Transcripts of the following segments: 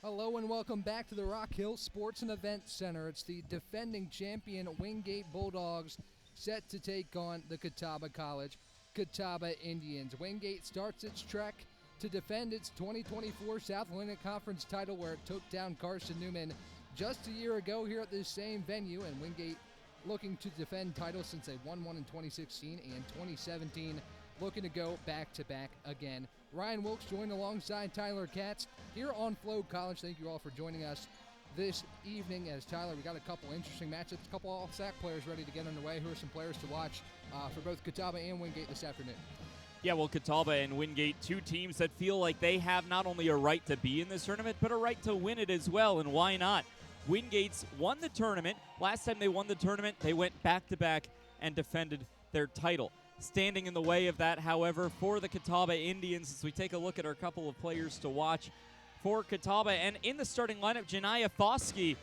Hello and welcome back to the Rock Hill Sports and Events Center. It's the defending champion Wingate Bulldogs set to take on the Catawba College Catawba Indians. Wingate starts its trek to defend its 2024 South Atlantic Conference title, where it took down Carson-Newman just a year ago here at this same venue, and Wingate looking to defend titles since they won one in 2016 and 2017, looking to go back-to-back again. Ryan Wilkes joined alongside Tyler Katz here on Flow College. Thank you all for joining us this evening. As Tyler, we got a couple interesting matchups, a couple all-SAC players ready to get underway. Who are some players to watch for both Catawba and Wingate this afternoon? Yeah, well, Catawba and Wingate, two teams that feel like they have not only a right to be in this tournament, but a right to win it as well, and why not? Wingate's won the tournament. Last time they won the tournament, they went back-to-back and defended their title. Standing in the way of that, however, for the Catawba Indians, as we take a look at our couple of players to watch for Catawba. And in the starting lineup, Janiyah Foskey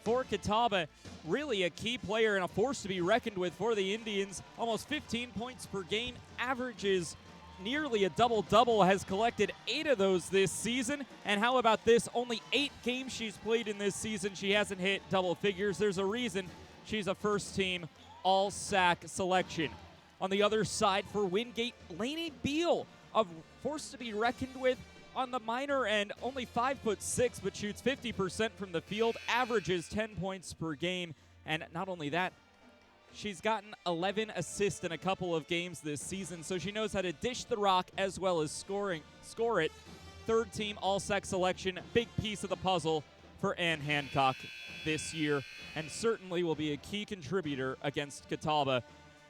for Catawba, really a key player and a force to be reckoned with for the Indians. Almost 15 points per game, averages nearly a double-double, has collected 8 of those this season. And how about this? Only 8 games she's played in this season, she hasn't hit double figures. There's a reason she's a first-team all-SAC selection. On the other side for Wingate, Lainey Beal, a force to be reckoned with on the minor end, only 5'6", but shoots 50% from the field, averages 10 points per game. And not only that, she's gotten 11 assists in a couple of games this season, so she knows how to dish the rock as well as score it. Third team all-SAC selection, big piece of the puzzle for Ann Hancock this year, and certainly will be a key contributor against Catawba.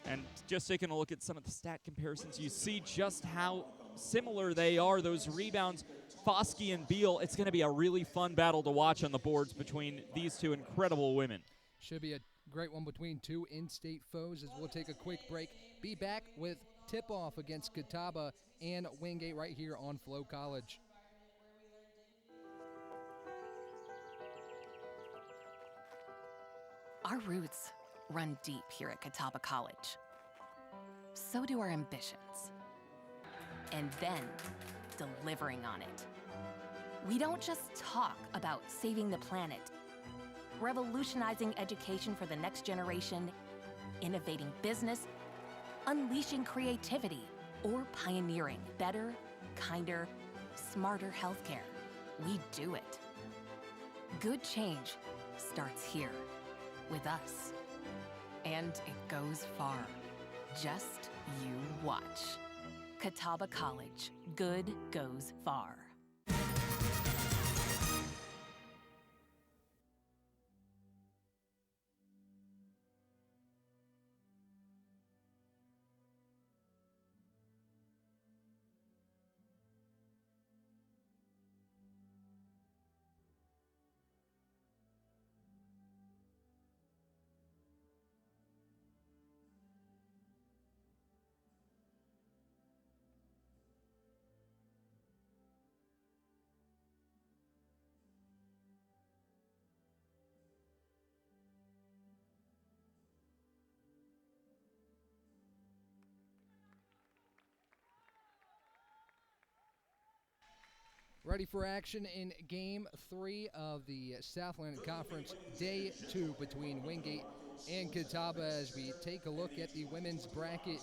And just taking a look at some of the stat comparisons, you see just how similar they are. Those rebounds, Foskey and Beal, it's going to be a really fun battle to watch on the boards between these two incredible women. Should be a great one between two in-state foes, as we'll take a quick break. Be back with tip-off against Catawba and Wingate right here on Flow College. Our roots run deep here at Catawba College. So do our ambitions. And then, delivering on it. We don't just talk about saving the planet, revolutionizing education for the next generation, innovating business, unleashing creativity, or pioneering better, kinder, smarter healthcare. We do it. Good change starts here, with us. And it goes far. Just you watch. Catawba College. Good goes far. Ready for action in Game 3 of the South Atlantic Conference Day 2 between Wingate and Catawba, as we take a look at the women's bracket.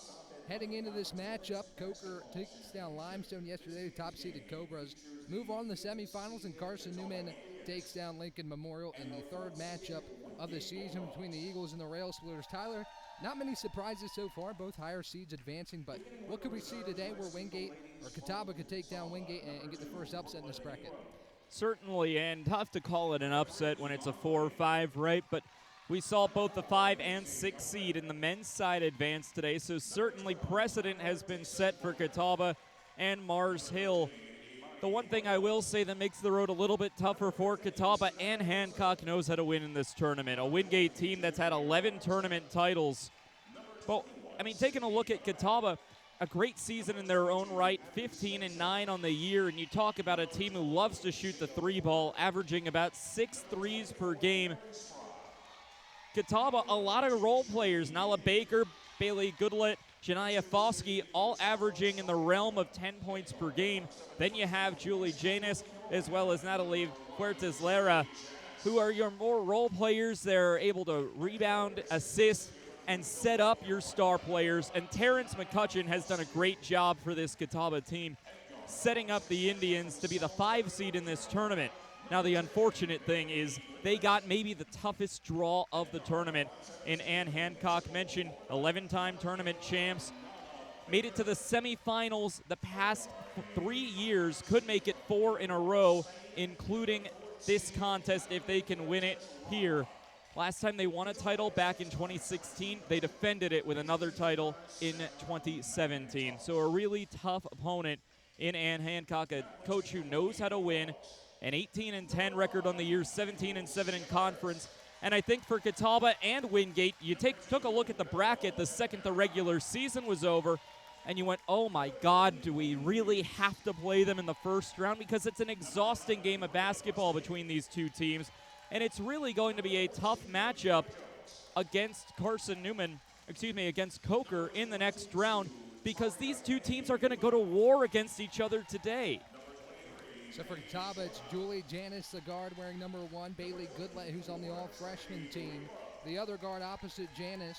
Heading into this matchup, Coker takes down Limestone yesterday. The top-seeded Cobras move on to the semifinals, and Carson-Newman takes down Lincoln Memorial in the third matchup of the season between the Eagles and the Rail Splitters. Tyler, not many surprises so far, both higher seeds advancing, but what could we see today where Wingate or Catawba could take down Wingate and get the first upset in this bracket? Certainly, and tough to call it an upset when it's a 4 or 5, right? But we saw both the 5 and 6 seed in the men's side advance today, so certainly precedent has been set for Catawba and Mars Hill. The one thing I will say that makes the road a little bit tougher for Catawba, and Hancock knows how to win in this tournament. A Wingate team that's had 11 tournament titles. But, I mean, taking a look at Catawba, a great season in their own right, 15-9 on the year, and you talk about a team who loves to shoot the 3-ball, averaging about 6 threes per game. Catawba, a lot of role players, Nala Baker, Bailey Goodlett, Janiyah Foskey, all averaging in the realm of 10 points per game. Then you have Julie Janus, as well as Natalie Fuertes-Lara, who are your more role players. They're able to rebound, assist, and set up your star players. And Terrence McCutcheon has done a great job for this Catawba team, setting up the Indians to be the 5 seed in this tournament. Now, the unfortunate thing is they got maybe the toughest draw of the tournament in Ann Hancock. Mentioned 11-time tournament champs. Made it to the semifinals the past 3 years. Could make it 4 in a row, including this contest if they can win it here. Last time they won a title back in 2016. They defended it with another title in 2017. So a really tough opponent in Ann Hancock, a coach who knows how to win. An 18-10 record on the year, 17-7 in conference. And I think for Catawba and Wingate, you took a look at the bracket the second the regular season was over, and you went, oh my God, do we really have to play them in the first round? Because it's an exhausting game of basketball between these two teams, and it's really going to be a tough matchup against against Coker in the next round, because these two teams are going to go to war against each other today. So for Catawba, it's Julie Janis, the guard wearing number 1, Bailey Goodlett, who's on the all-freshman team. The other guard opposite Janis,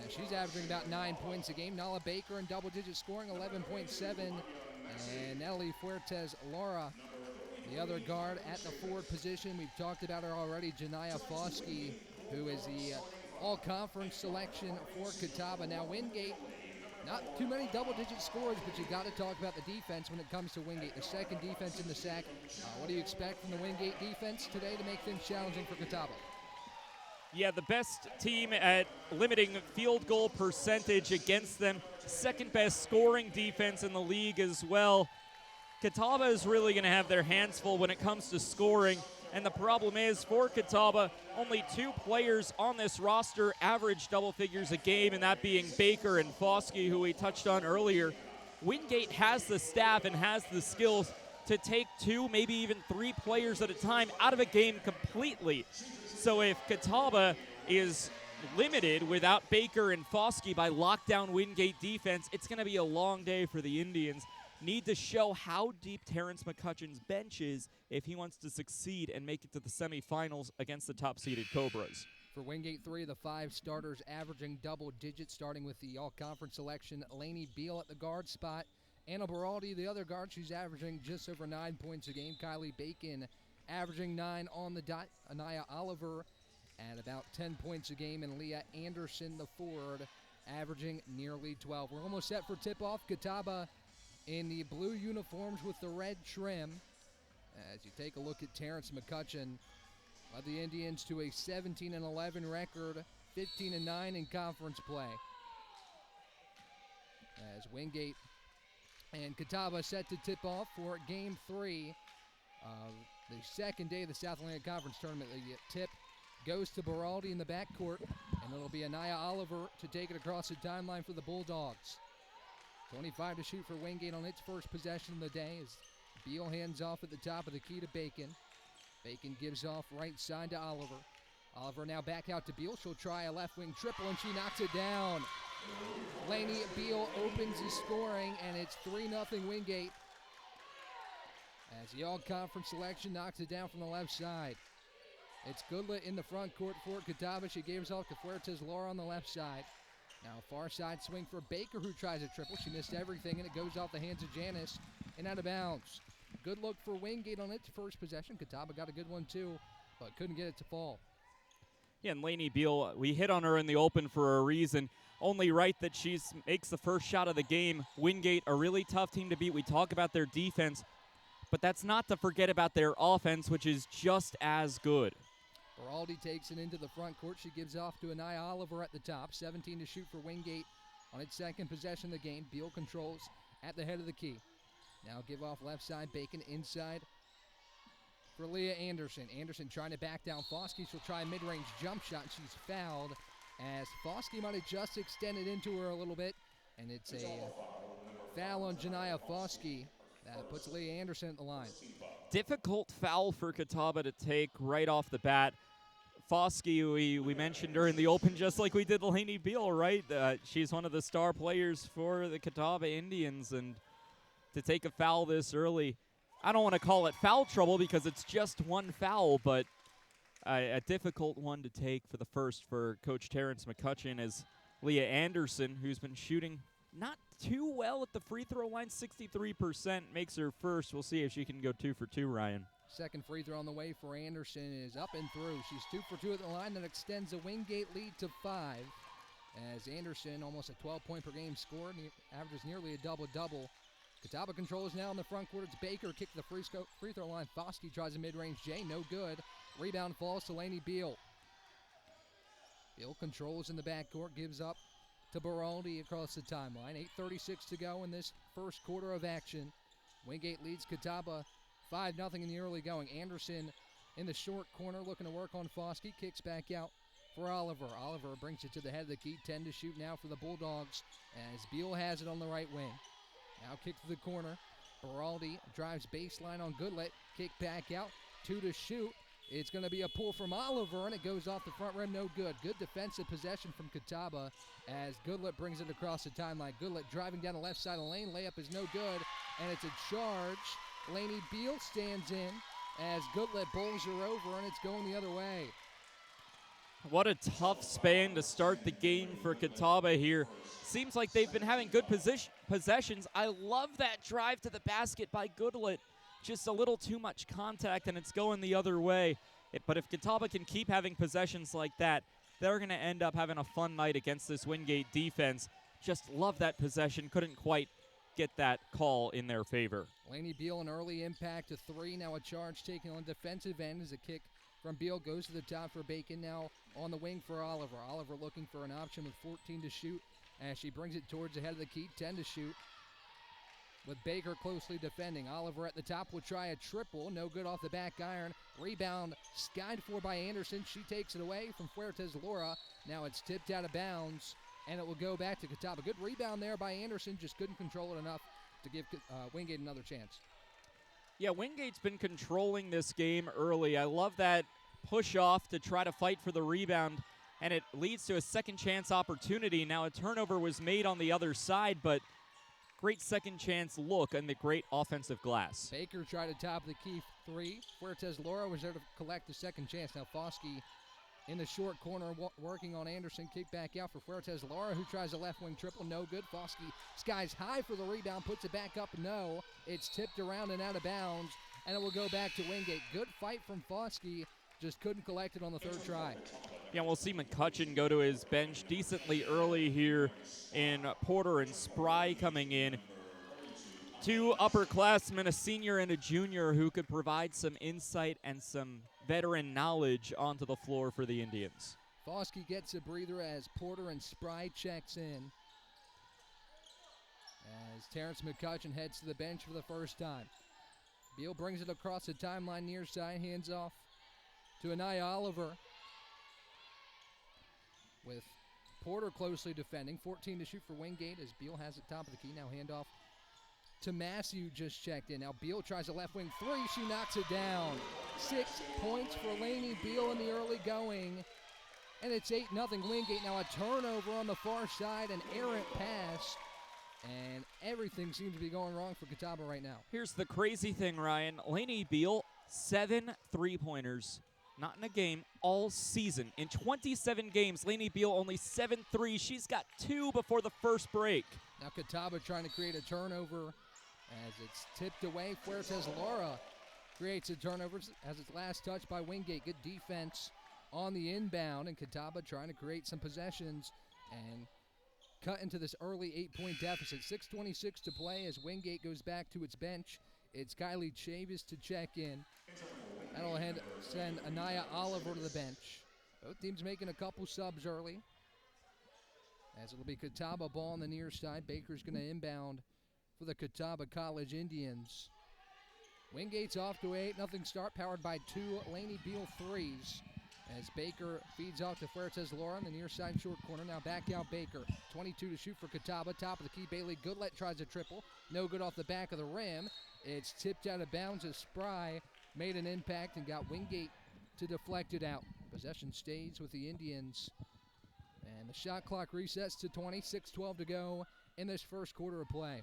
she's averaging about 9 points a game. Nala Baker in double-digit scoring, 11.7. And Natalie Fuertes-Lara, the other guard at the forward position. We've talked about her already, Janiyah Foskey, who is the all-conference selection for Catawba. Now Wingate, not too many double-digit scores, but you got to talk about the defense when it comes to Wingate. The second defense in the SAC. What do you expect from the Wingate defense today to make things challenging for Catawba? Yeah, the best team at limiting field goal percentage against them. Second best scoring defense in the league as well. Catawba is really going to have their hands full when it comes to scoring. And the problem is, for Catawba, only 2 players on this roster average double figures a game, and that being Baker and Foskey, who we touched on earlier. Wingate has the staff and has the skills to take 2, maybe even 3 players at a time out of a game completely. So if Catawba is limited without Baker and Foskey by lockdown Wingate defense, it's going to be a long day for the Indians. Need to show how deep Terrence McCutcheon's bench is if he wants to succeed and make it to the semifinals against the top-seeded Cobras. For Wingate, 3 of the 5 starters averaging double digits, starting with the all-conference selection. Lainey Beal at the guard spot. Anna Beraldi, the other guard, she's averaging just over 9 points a game. Kylie Bacon averaging 9 on the dot. Anaya Oliver at about 10 points a game. And Leah Anderson, the forward, averaging nearly 12. We're almost set for tip-off. Catawba in the blue uniforms with the red trim. As you take a look at Terrence McCutcheon, led the Indians to a 17-11 record, 15-9 in conference play. As Wingate and Catawba set to tip off for Game 3 of the second day of the South Atlantic Conference Tournament. The tip goes to Beraldi in the backcourt, and it'll be Anaya Oliver to take it across the timeline for the Bulldogs. 25 to shoot for Wingate on its first possession of the day as Beal hands off at the top of the key to Bacon. Bacon gives off right side to Oliver. Oliver now back out to Beal. She'll try a left wing triple, and she knocks it down. Lainey Beal opens the scoring, and it's 3-0 Wingate as the all-conference selection knocks it down from the left side. It's Goodlett in the front court for Catawba. She gives off to Fuertes-Lara on the left side. Now far side swing for Baker, who tries a triple. She missed everything, and it goes off the hands of Janis and out of bounds. Good look for Wingate on its first possession. Catawba got a good one too, but couldn't get it to fall. Yeah, and Lainey Beal, we hit on her in the open for a reason. Only right that she makes the first shot of the game. Wingate, a really tough team to beat. We talk about their defense, but that's not to forget about their offense, which is just as good. Beraldi takes it into the front court. She gives off to Anaya Oliver at the top. 17 to shoot for Wingate on its second possession of the game. Beal controls at the head of the key. Now give off left side. Bacon inside for Leah Anderson. Anderson trying to back down Foskey. She'll try a mid-range jump shot. She's fouled as Foskey might have just extended into her a little bit. And it's a foul on Janiyah Foskey. That puts Leah Anderson at the line. Difficult foul for Catawba to take right off the bat. Foskey, we mentioned her in the open just like we did Lainey Beal, right? She's one of the star players for the Catawba Indians, and to take a foul this early, I don't want to call it foul trouble because it's just one foul, but a difficult one to take for the first for Coach Terrence McCutcheon, as Leah Anderson, who's been shooting not too well at the free throw line, 63%, makes her first. We'll see if she can go 2 for 2, Ryan. Second free throw on the way for Anderson is up and through. She's 2 for 2 at the line. That extends the Wingate lead to 5. As Anderson, almost a 12-point per game score, averages nearly a double-double. Catawba controls now in the front court. It's Baker kick to the free throw line. Foskey tries a mid-range J, no good. Rebound falls to Lainey Beal. Beal controls in the backcourt, gives up to Baraldi across the timeline. 8:36 to go in this first quarter of action. Wingate leads Catawba 5-0 in the early going. Anderson in the short corner looking to work on Foskey. Kicks back out for Oliver. Oliver brings it to the head of the key. 10 to shoot now for the Bulldogs as Beal has it on the right wing. Now kick to the corner. Baraldi drives baseline on Goodlet. Kick back out. 2 to shoot. It's going to be a pull from Oliver, and it goes off the front rim. No good. Good defensive possession from Catawba as Goodlet brings it across the timeline. Goodlet driving down the left side of the lane. Layup is no good, and it's a charge. Lainey Beal stands in as Goodlet bowls her over, and it's going the other way. What a tough span to start the game for Catawba here. Seems like they've been having good possessions. I love that drive to the basket by Goodlet. Just a little too much contact, and it's going the other way. But if Catawba can keep having possessions like that, they're going to end up having a fun night against this Wingate defense. Just love that possession. Couldn't quite get that call in their favor. Lainey Beal, an early impact to 3. Now a charge taken on the defensive end as a kick from Beal goes to the top for Bacon. Now on the wing for Oliver. Oliver looking for an option with 14 to shoot as she brings it towards the head of the key. 10 to shoot with Baker closely defending. Oliver at the top will try a triple. No good off the back iron. Rebound skied for by Anderson. She takes it away from Fuertes Laura. Now it's tipped out of bounds, and it will go back to Catawba. Good rebound there by Anderson. Just couldn't control it enough to give Wingate another chance. Yeah, Wingate's been controlling this game early. I love that push off to try to fight for the rebound, and it leads to a second chance opportunity. Now a turnover was made on the other side, but great second chance look and the great offensive glass. Baker tried to top the key 3. Fuertes Laura was there to collect the second chance. Now Foskey in the short corner working on Anderson. Kick back out for Fuertes Laura, who tries a left wing triple. No good. Foskey skies high for the rebound, puts it back up. No. It's tipped around and out of bounds, and it will go back to Wingate. Good fight from Foskey. Just couldn't collect it on the third try. Yeah, we'll see McCutcheon go to his bench decently early here in Porter and Spry coming in. 2 upperclassmen, a senior and a junior, who could provide some insight and some veteran knowledge onto the floor for the Indians. Foskey gets a breather as Porter and Spry checks in. As Terrence McCutcheon heads to the bench for the first time. Beal brings it across the timeline near side, hands off to Anaya Oliver, with Porter closely defending. 14 to shoot for Wingate as Beal has it top of the key. Now handoff to Massey, just checked in. Now Beal tries a left wing 3. She knocks it down. 6 points for Lainey Beal in the early going. And it's 8-0 Wingate. Now a turnover on the far side, an errant pass. And everything seems to be going wrong for Catawba right now. Here's the crazy thing, Ryan. Lainey Beal, 7 3-pointers. Not in a game, all season. In 27 games, Lainey Beal only 7 threes. She's got 2 before the first break. Now Catawba trying to create a turnover as it's tipped away. Fuertes Laura creates a turnover as its last touch by Wingate. Good defense on the inbound, and Catawba trying to create some possessions and cut into this early 8-point deficit. 6:26 to play as Wingate goes back to its bench. It's Kylie Chavis to check in. That'll send Anaya Oliver to the bench. Both teams making a couple subs early, as it'll be Catawba ball on the near side. Baker's going to inbound for the Catawba College Indians. Wingate's off to an 8-0 start, powered by 2 Lainey Beal threes, as Baker feeds off to Fuertes Laura on the near side short corner. Now back out Baker. 22 to shoot for Catawba. Top of the key, Bailey Goodlet tries a triple. No good off the back of the rim. It's tipped out of bounds as Spry made an impact and got Wingate to deflect it out. Possession stays with the Indians. And the shot clock resets to 20. 6:12 to go in this first quarter of play.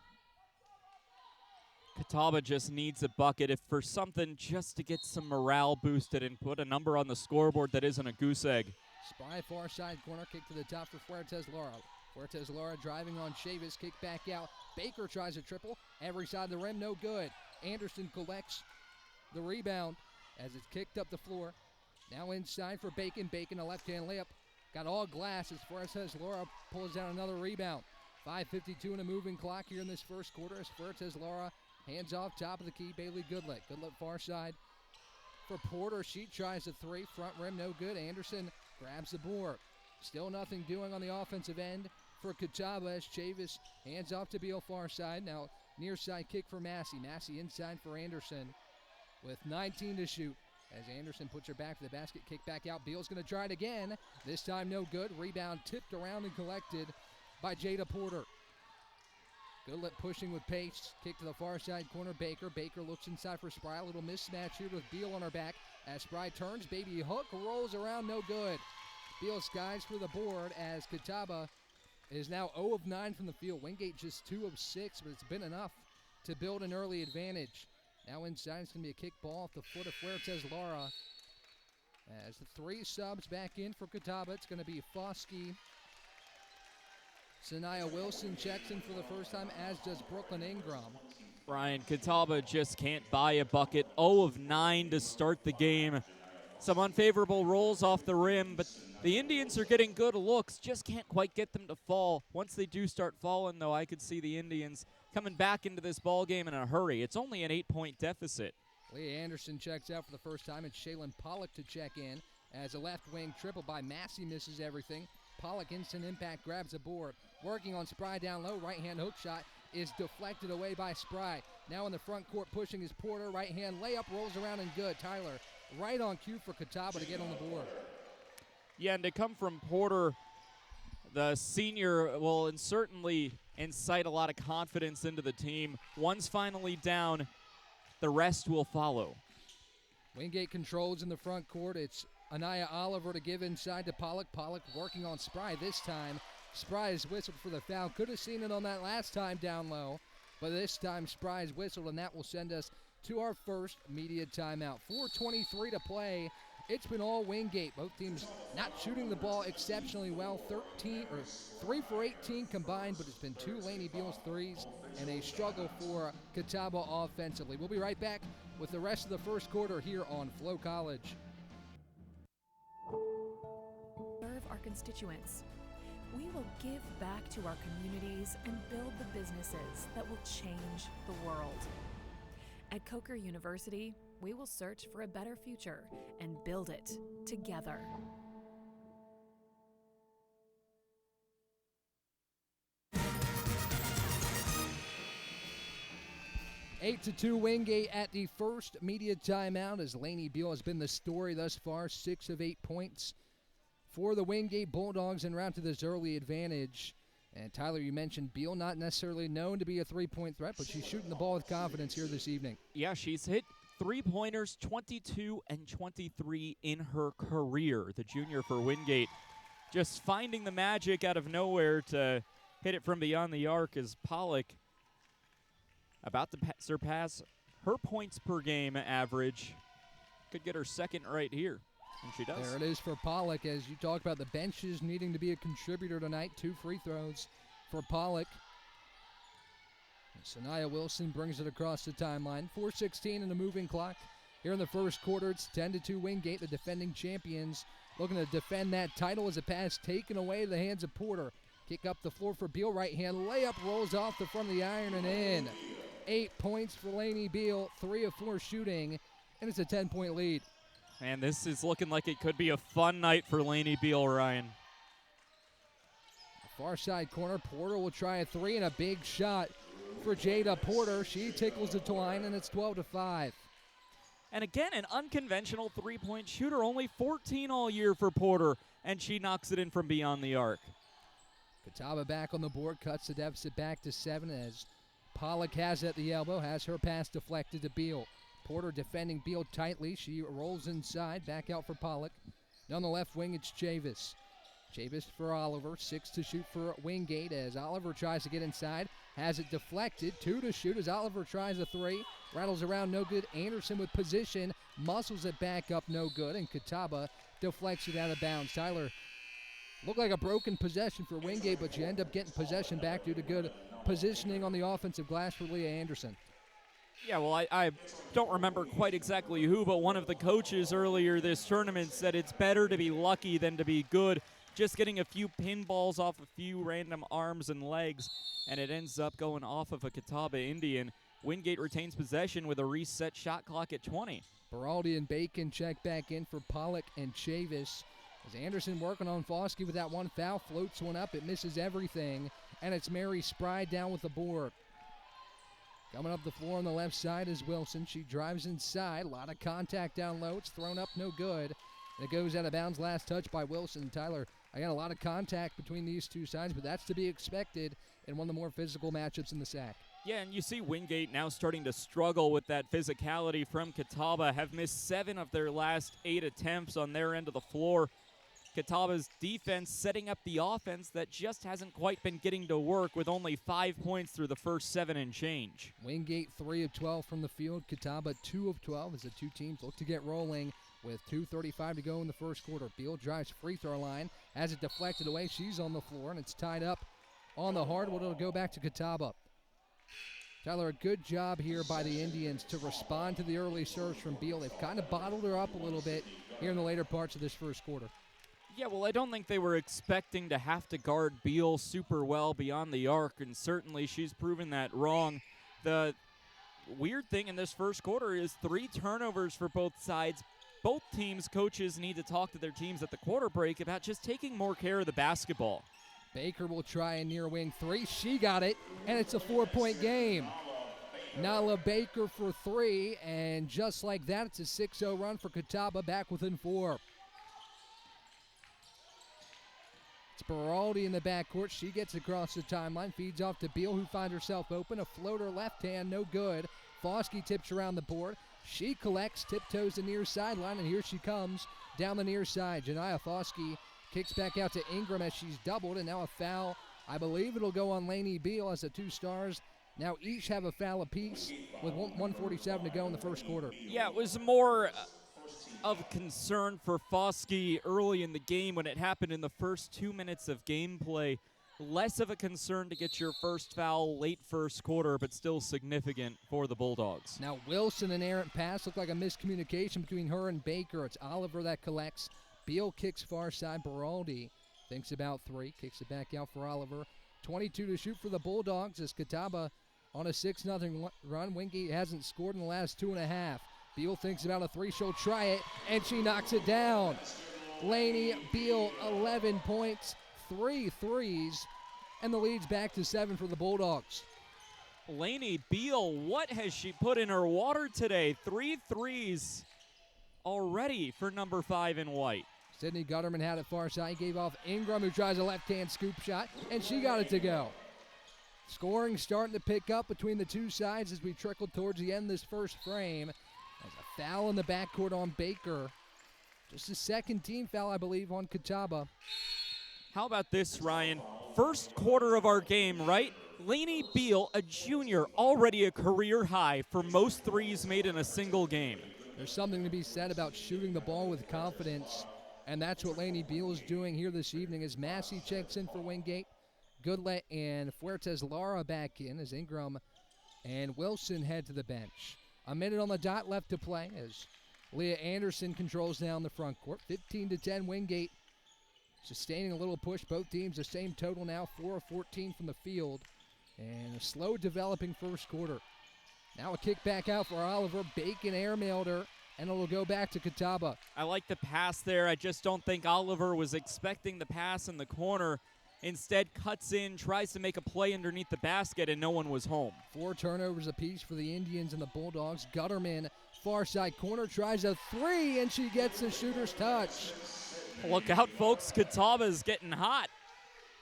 Catawba just needs a bucket, if for something just to get some morale boosted and put a number on the scoreboard that isn't a goose egg. Spry far side corner, kick to the top for Fuertes Lara. Fuertes Lara driving on Chavis, kick back out. Baker tries a triple, every side of the rim, no good. Anderson collects the rebound as it's kicked up the floor. Now inside for Bacon. Bacon, a left-hand layup. Got all glass as Fuertes Lara pulls down another rebound. 5:52 in a moving clock here in this first quarter as Fuertes Lara hands off top of the key. Bailey Goodlet. Goodlet far side for Porter. She tries a three. Front rim, no good. Anderson grabs the board. Still nothing doing on the offensive end for Catawba as Chavis hands off to Beal far side. Now near side kick for Massey. Massey inside for Anderson with 19 to shoot. As Anderson puts her back to the basket, kick back out. Beal's going to try it again. This time no good. Rebound tipped around and collected by Jada Porter. Goodlet pushing with pace. Kick to the far side corner. Baker. Baker looks inside for Spry. A little mismatch here with Beal on her back. As Spry turns, baby hook rolls around, no good. Beal skies for the board as Catawba is now 0 of 9 from the field. Wingate just 2 of 6, but it's been enough to build an early advantage. Now inside, it's going to be a kick ball off the foot of Fuertes Lara. As the three subs back in for Catawba, it's going to be Foskey. Sanaya Wilson checks in for the first time, as does Brooklyn Ingram. Ryan, Catawba just can't buy a bucket. 0 of 9 to start the game. Some unfavorable rolls off the rim, but the Indians are getting good looks, just can't quite get them to fall. Once they do start falling, though, I could see the Indians coming back into this ball game in a hurry. It's only an 8-point deficit. Leah Anderson checks out for the first time. It's Shaylin Pollock to check in as a left wing triple by Massey misses everything. Pollock instant impact grabs a board. Working on Spry down low. Right hand hook shot is deflected away by Spry. Now in the front court pushing is Porter. Right hand layup rolls around and good. Tyler right on cue for Catawba to get on the board. Yeah, and to come from Porter, the senior will certainly incite a lot of confidence into the team. One's finally down. The rest will follow. Wingate controls in the front court. It's Anaya Oliver to give inside to Pollock. Pollock working on Spry this time. Spry is whistled for the foul. Could have seen it on that last time down low, but this time Spry is whistled, and that will send us to our first media timeout. 4:23 to play. It's been all Wingate. Both teams not shooting the ball exceptionally well. 3 for 18 combined, but it's been 2 Laney Beals threes and a struggle for Catawba offensively. We'll be right back with the rest of the first quarter here on Flow College. Serve our constituents. We will give back to our communities and build the businesses that will change the world. At Coker University, we will search for a better future and build it together. Eight to 2 Wingate at the first media timeout as Laney Beal has been the story thus far. 6 of 8 points for the Wingate Bulldogs en route to this early advantage. And Tyler, you mentioned Beal, not necessarily known to be a three-point threat, but she's shooting the ball with confidence here this evening. Yeah, she's hit three-pointers, 22 and 23 in her career. The junior for Wingate just finding the magic out of nowhere to hit it from beyond the arc as Pollock about to surpass her points per game average. Could get her second right here, and she does. There it is for Pollock as you talk about the benches needing to be a contributor tonight. 2 free throws for Pollock. Sanaya Wilson brings it across the timeline. 4:16 in the moving clock. Here in the first quarter, it's 10-2 Wingate, the defending champions, looking to defend that title as a pass taken away to the hands of Porter. Kick up the floor for Beal, right hand layup rolls off the front of the iron and in. 8 points for Laney Beal, 3 of 4 shooting, and it's a 10-point lead. And this is looking like it could be a fun night for Laney Beal, Ryan. Far side corner, Porter will try a 3 and a big shot for Jada Porter. She tickles the line, and it's 12-5. And again, an unconventional three-point shooter, only 14 all year for Porter, and she knocks it in from beyond the arc. Catawba back on the board, cuts the deficit back to 7 as Pollock has it at the elbow, has her pass deflected to Beal. Porter defending Beal tightly. She rolls inside, back out for Pollock. Down the left wing, it's Chavis. Chavis for Oliver, 6 to shoot for Wingate as Oliver tries to get inside, has it deflected, 2 to shoot as Oliver tries a 3, rattles around, no good. Anderson with position, muscles it back up, no good, and Catawba deflects it out of bounds. Tyler, looked like a broken possession for Wingate, but you end up getting possession back due to good positioning on the offensive glass for Leah Anderson. Yeah, well, I don't remember quite exactly who, but one of the coaches earlier this tournament said it's better to be lucky than to be good. Just getting a few pinballs off a few random arms and legs, and it ends up going off of a Catawba Indian. Wingate retains possession with a reset shot clock at 20. Beraldi and Bacon check back in for Pollock and Chavis. As Anderson working on Foskey with that one foul, floats one up, it misses everything, and it's Mary Spry down with the board. Coming up the floor on the left side is Wilson. She drives inside. A lot of contact down low. It's thrown up, no good. And it goes out of bounds. Last touch by Wilson. Tyler, I got a lot of contact between these two sides, but that's to be expected in one of the more physical matchups in the SAC. Yeah, and you see Wingate now starting to struggle with that physicality from Catawba. Have missed 7 of their last 8 attempts on their end of the floor. Catawba's defense setting up the offense that just hasn't quite been getting to work with only 5 points through the first 7 and change. Wingate 3 of 12 from the field. Catawba 2 of 12 as the two teams look to get rolling with 2:35 to go in the first quarter. Beal drives free throw line, has it deflected away. She's on the floor, and it's tied up on the hardwood. It'll go back to Catawba. Tyler, a good job here by the Indians to respond to the early surge from Beal. They've kind of bottled her up a little bit here in the later parts of this first quarter. Yeah, well, I don't think they were expecting to have to guard Beal super well beyond the arc, and certainly she's proven that wrong. The weird thing in this first quarter is 3 turnovers for both sides. Both teams' coaches need to talk to their teams at the quarter break about just taking more care of the basketball. Baker will try a near wing 3. She got it, and it's a 4-point game. Nala Baker for 3, and just like that, it's a 6-0 run for Catawba, back within 4. It's Beraldi in the backcourt. She gets across the timeline, feeds off to Beal, who finds herself open. A floater left hand, no good. Foskey tips around the board. She collects, tiptoes the near sideline, and here she comes down the near side. Janiyah Foskey kicks back out to Ingram as she's doubled, and now a foul. I believe it'll go on Lainey Beal as the two stars now each have a foul apiece with 1:47 to go in the first quarter. Yeah, it was more of concern for Foskey early in the game when it happened in the first 2 minutes of gameplay. Less of a concern to get your first foul late first quarter, but still significant for the Bulldogs. Now Wilson, an errant pass, looked like a miscommunication between her and Baker. It's Oliver that collects. Beal kicks far side. Beraldi thinks about 3, kicks it back out for Oliver. 22 to shoot for the Bulldogs as Catawba on a 6-0 run. Wingate hasn't scored in the last 2.5. Beal thinks about a 3. She'll try it, and she knocks it down. Lainey Beal, 11 points, 3 threes, and the lead's back to 7 for the Bulldogs. Lainey Beal, what has she put in her water today? 3 threes already for number 5 in white. Sydney Gutterman had it far side, gave off Ingram, who tries a left-hand scoop shot, and she got it to go. Scoring starting to pick up between the two sides as we trickle towards the end of this first frame. There's a foul in the backcourt on Baker. Just a second team foul, I believe, on Catawba. How about this, Ryan? First quarter of our game, right? Lainey Beal, a junior, already a career high for most threes made in a single game. There's something to be said about shooting the ball with confidence, and that's what Lainey Beal is doing here this evening as Massey checks in for Wingate. Goodlet and Fuertes Lara back in as Ingram and Wilson head to the bench. A minute on the dot left to play as Leah Anderson controls down the front court. 15-10 Wingate. Sustaining a little push. Both teams the same total now, 4 of 14 from the field. And a slow developing first quarter. Now a kick back out for Oliver. Bacon airmailed her, and it'll go back to Catawba. I like the pass there. I just don't think Oliver was expecting the pass in the corner. Instead, cuts in, tries to make a play underneath the basket, and no one was home. 4 turnovers apiece for the Indians and the Bulldogs. Gutterman, far side corner, tries a 3, and she gets the shooter's touch. Look out, folks. Catawba's getting hot.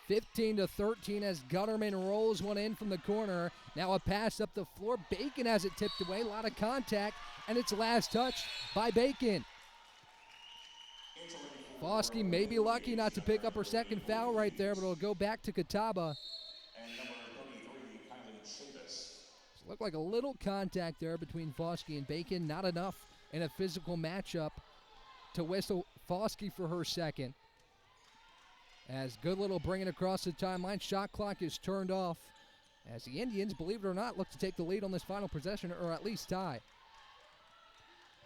15-13 as Gutterman rolls one in from the corner. Now a pass up the floor. Bacon has it tipped away. A lot of contact, and it's last touch by Bacon. Foskey may be lucky not to pick up her second foul right there, but it'll go back to Catawba. And number 33, Kylie Chavis. Looked like a little contact there between Foskey and Bacon. Not enough in a physical matchup to whistle Foskey for her second. As Goodlet will bring it across the timeline. Shot clock is turned off as the Indians, believe it or not, look to take the lead on this final possession, or at least tie.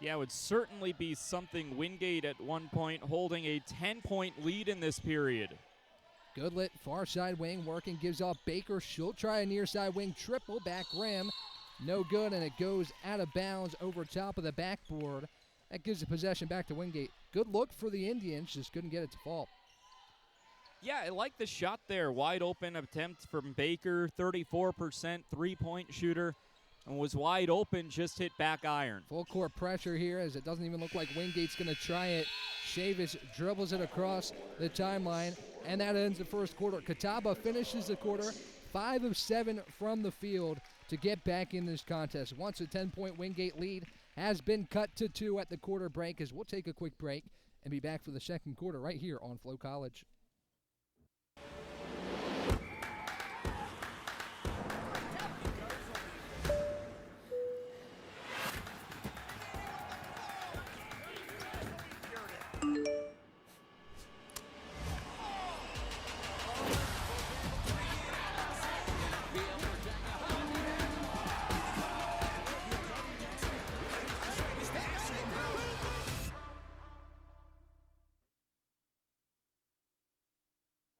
Yeah, it would certainly be something. Wingate at one point holding a 10-point lead in this period. Goodlet, far side wing, working, gives off Baker. She'll try a near side wing triple, back rim. No good, and it goes out of bounds over top of the backboard. That gives the possession back to Wingate. Good look for the Indians, just couldn't get it to fall. Yeah, I like the shot there. Wide open attempt from Baker, 34% three-point shooter, and was wide open, just hit back iron. Full court pressure here as it doesn't even look like Wingate's going to try it. Chavis dribbles it across the timeline, and that ends the first quarter. Catawba finishes the quarter 5 of 7 from the field to get back in this contest. Once a 10-point Wingate lead has been cut to 2 at the quarter break, as we'll take a quick break and be back for the second quarter right here on Flow College.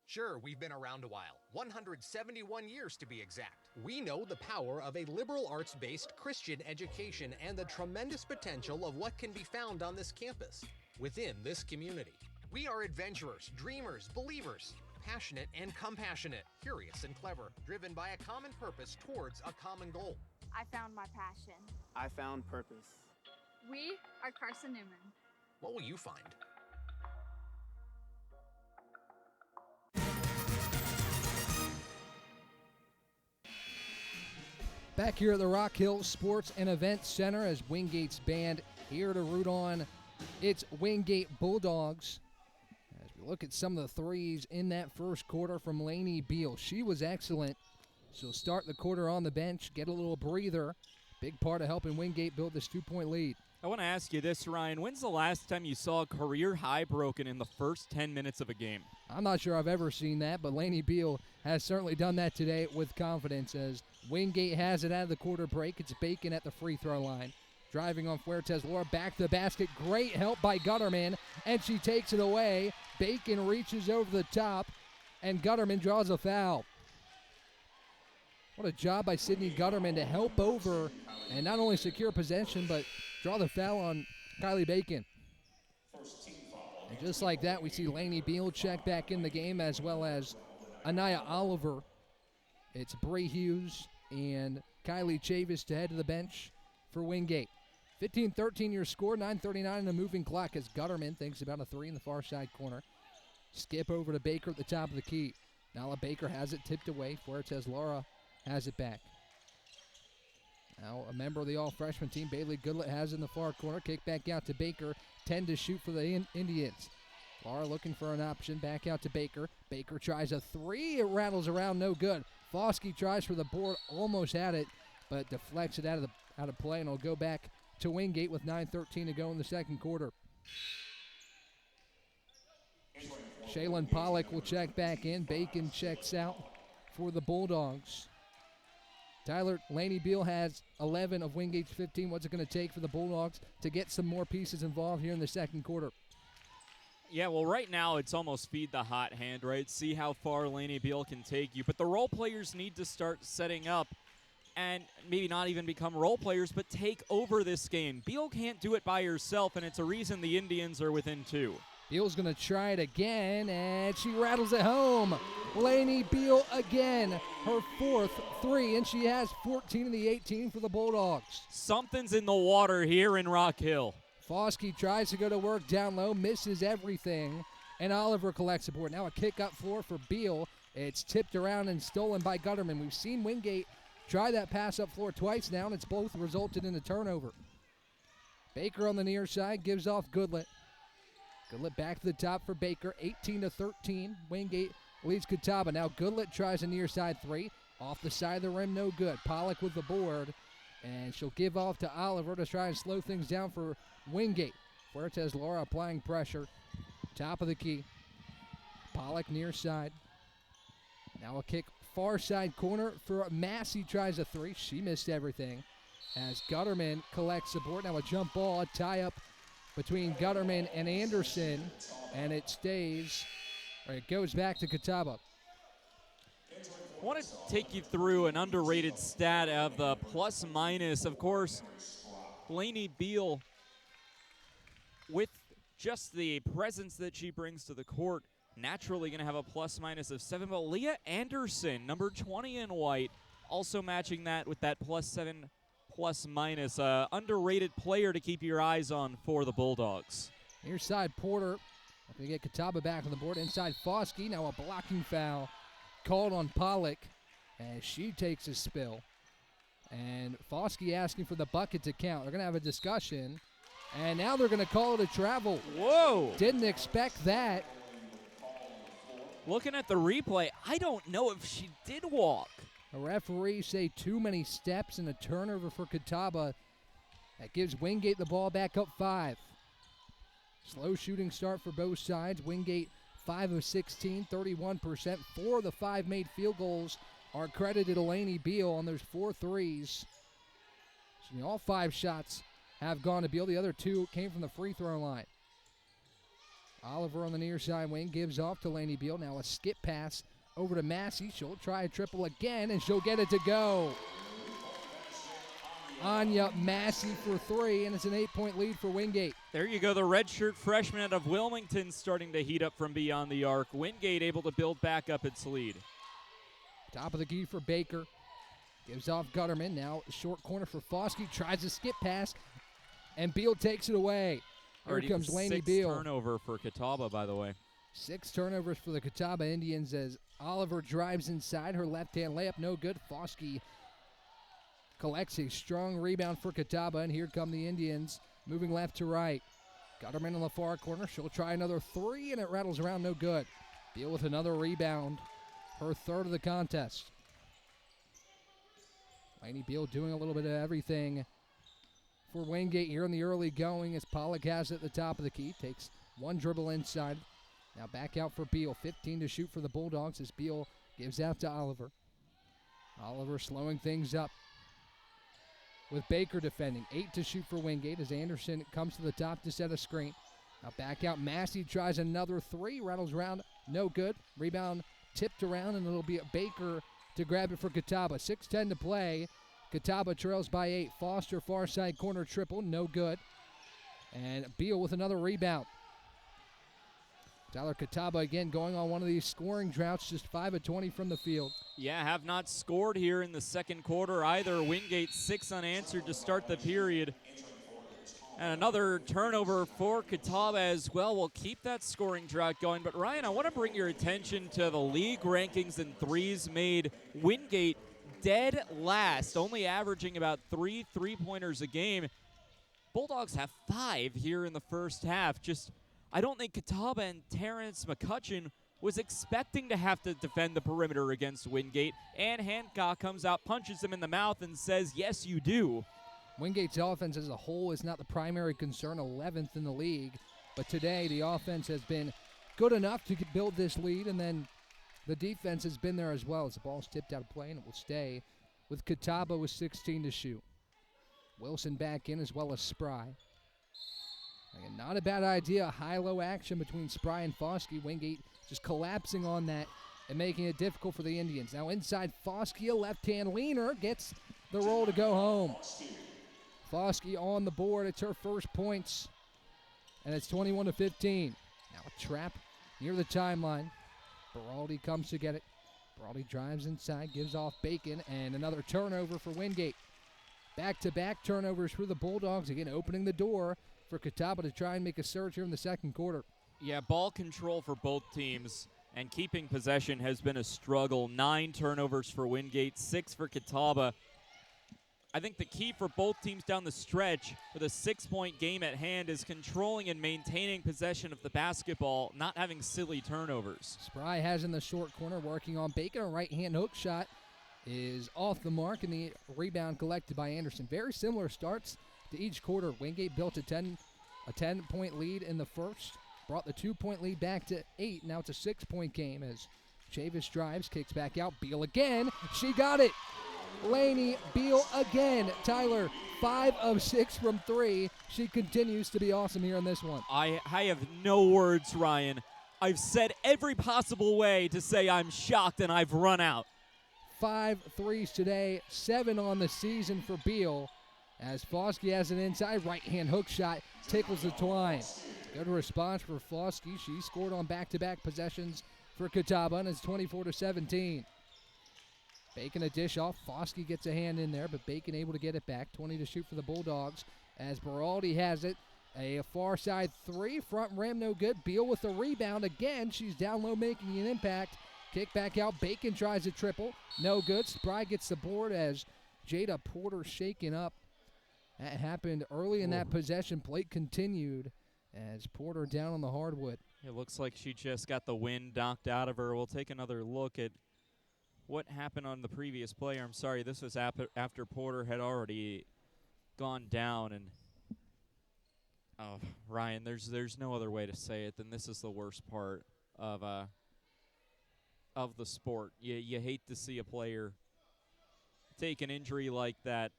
Sure, we've been around a while, 171 years to be exact. We know the power of a liberal arts-based Christian education and the tremendous potential of what can be found on this campus, within this community. We are adventurers, dreamers, believers, passionate and compassionate, curious and clever, driven by a common purpose towards a common goal. I found my passion. I found purpose. We are Carson-Newman. What will you find? Back here at the Rock Hill Sports and Events Center as Wingate's band here to root on its Wingate Bulldogs. As we look at some of the threes in that first quarter from Lainey Beal. She was excellent. She'll start the quarter on the bench, get a little breather. Big part of helping Wingate build this 2-point lead. I want to ask you this, Ryan. When's the last time you saw a career high broken in the first 10 minutes of a game? I'm not sure I've ever seen that, but Lainey Beal has certainly done that today with confidence as Wingate has it out of the quarter break. It's Bacon at the free throw line. Driving on Fuertes, Laura back to the basket. Great help by Gutterman, and she takes it away. Bacon reaches over the top, and Gutterman draws a foul. What a job by Sydney Gutterman to help over and not only secure possession, but draw the foul on Kylie Bacon. And just like that, we see Lainey Beal check back in the game, as well as Anaya Oliver. It's Bree Hughes and Kylie Chavis to head to the bench for Wingate. 15-13 your score, 9:39 in the moving clock as Gutterman thinks about a three in the far side corner. Skip over to Baker at the top of the key. Nala Baker has it tipped away. Fuertes Laura has it back. Now a member of the all-freshman team, Bailey Goodlet, has it in the far corner. Kick back out to Baker. 10 to shoot for the Indians. Laura looking for an option. Back out to Baker. Baker tries a three. It rattles around, no good. Foskey tries for the board, almost had it, but deflects it out of play, and it'll go back to Wingate with 9:13 to go in the second quarter. Shaylin Pollock will check back in. Bacon checks out for the Bulldogs. Tyler, Lainey Beal has 11 of Wingate's 15. What's it going to take for the Bulldogs to get some more pieces involved here in the second quarter? Yeah, well, right now it's almost feed the hot hand, right? See how far Lainey Beal can take you. But the role players need to start setting up and maybe not even become role players, but take over this game. Beal can't do it by herself, and it's a reason the Indians are within 2. Beal's going to try it again, and she rattles it home. Lainey Beal again, her 4th three, and she has 14 of the 18 for the Bulldogs. Something's in the water here in Rock Hill. Foskey tries to go to work down low, misses everything, and Oliver collects the board. Now a kick up floor for Beal. It's tipped around and stolen by Gutterman. We've seen Wingate try that pass up floor twice now, and it's both resulted in a turnover. Baker on the near side gives off Goodlet. Goodlet back to the top for Baker, 18-13. Wingate leads Catawba. Now Goodlet tries a near side three. Off the side of the rim, no good. Pollock with the board. And she'll give off to Oliver to try and slow things down for Wingate. Fuertes Laura applying pressure. Top of the key. Pollock near side. Now a kick far side corner for Massey, tries a three. She missed everything. As Gutterman collects support. Now a jump ball, a tie-up between Gutterman and Anderson. And it stays, or it goes back to Catawba. I want to take you through an underrated stat of the plus-minus. Of course, Lainey Beal, with just the presence that she brings to the court, naturally going to have a plus-minus of 7. But Leah Anderson, number 20 in white, also matching that with that +7 plus-minus. Underrated player to keep your eyes on for the Bulldogs. Near side Porter, going to get Catawba back on the board. Inside Foskey, now a blocking foul called on Pollock as she takes a spill. And Foskey asking for the bucket to count. They're going to have a discussion. And now they're going to call it a travel. Whoa. Didn't expect that. Looking at the replay, I don't know if she did walk. The referees say too many steps and a turnover for Catawba. That gives Wingate the ball back up 5. Slow shooting start for both sides. Wingate 5 of 16, 31%. 4 of the 5 made field goals are credited to Lainey Beal on those 4 threes. So all 5 shots have gone to Beal. The other 2 came from the free throw line. Oliver on the near side wing gives off to Lainey Beal. Now a skip pass over to Massey. She'll try a triple again, and she'll get it to go. Anya Massey for 3, and it's an 8-point lead for Wingate. There you go, the redshirt freshman out of Wilmington starting to heat up from beyond the arc. Wingate able to build back up its lead. Top of the key for Baker. Gives off Gutterman. Now short corner for Foskey. Tries a skip pass, and Beal takes it away. Here comes Lainey Beal. 6 turnover for Catawba, by the way. 6 turnovers for the Catawba Indians as Oliver drives inside. Her left-hand layup, no good. Foskey collects a strong rebound for Catawba, and here come the Indians moving left to right. Gutterman in the far corner. She'll try another 3, and it rattles around, no good. Beal with another rebound, her 3rd of the contest. Lainey Beal doing a little bit of everything for Wingate here in the early going as Pollock has it at the top of the key. Takes 1 dribble inside. Now back out for Beal. 15 to shoot for the Bulldogs as Beal gives out to Oliver. Oliver slowing things up with Baker defending. 8 to shoot for Wingate as Anderson comes to the top to set a screen. Now back out. Massey tries another 3. Rattles around. No good. Rebound tipped around, and it'll be a Baker to grab it for Catawba. 6:10 to play. Catawba trails by 8. Foster far side corner triple. No good. And Beal with another rebound. Tyler Catawba again going on one of these scoring droughts, just 5 of 20 from the field. Yeah, have not scored here in the second quarter either. Wingate 6 unanswered to start the period. And another turnover for Catawba as well will keep that scoring drought going. But Ryan, I want to bring your attention to the league rankings and threes made. Wingate dead last, only averaging about 3 3-pointers a game. Bulldogs have 5 here in the first half. I don't think Catawba and Terrence McCutcheon was expecting to have to defend the perimeter against Wingate. And Hancock comes out, punches him in the mouth, and says, yes, you do. Wingate's offense as a whole is not the primary concern, 11th in the league. But today, the offense has been good enough to build this lead, and then the defense has been there as well as the ball's tipped out of play, and it will stay with Catawba with 16 to shoot. Wilson back in as well as Spry. Again, not a bad idea. High-low action between Spry and Foskey. Wingate just collapsing on that and making it difficult for the Indians. Now inside Foskey, a left-hand leaner, gets the roll to go home. Foskey on the board. It's her first points, and it's 21 to 15. Now a trap near the timeline. Beraldi comes to get it. Beraldi drives inside, gives off Bacon, and another turnover for Wingate. Back-to-back turnovers for the Bulldogs, again opening the door for Catawba to try and make a surge here in the second quarter. Yeah, ball control for both teams, and keeping possession has been a struggle. 9 turnovers for Wingate, 6 for Catawba. I think the key for both teams down the stretch with a 6-point game at hand is controlling and maintaining possession of the basketball, not having silly turnovers. Spry has in the short corner working on Bacon. A right-hand hook shot is off the mark, and the rebound collected by Anderson. Very similar starts to each quarter. Wingate built a 10-point lead in the first, brought the 2-point lead back to 8. Now it's a 6-point game as Chavis drives, kicks back out. Beal again. She got it. Lainey Beal again. Tyler, 5 of 6 from 3. She continues to be awesome here in this one. I have no words, Ryan. I've said every possible way to say I'm shocked, and I've run out. 5 threes today, 7 on the season for Beal, as Foskey has an inside right-hand hook shot, tickles the twine. Good response for Foskey. She scored on back-to-back possessions for Catawba, and it's 24-17. Bacon a dish off. Foskey gets a hand in there, but Bacon able to get it back. 20 to shoot for the Bulldogs as Beraldi has it. A far side 3, front rim no good. Beal with the rebound again. She's down low making an impact. Kick back out. Bacon tries a triple. No good. Spry gets the board as Jada Porter shaken up. That happened early in that possession. Plate continued as Porter down on the hardwood. It looks like she just got the wind knocked out of her. We'll take another look at what happened on the previous play. I'm sorry, this was after Porter had already gone down. And oh, Ryan, there's no other way to say it than this is the worst part of the sport. You hate to see a player take an injury like that.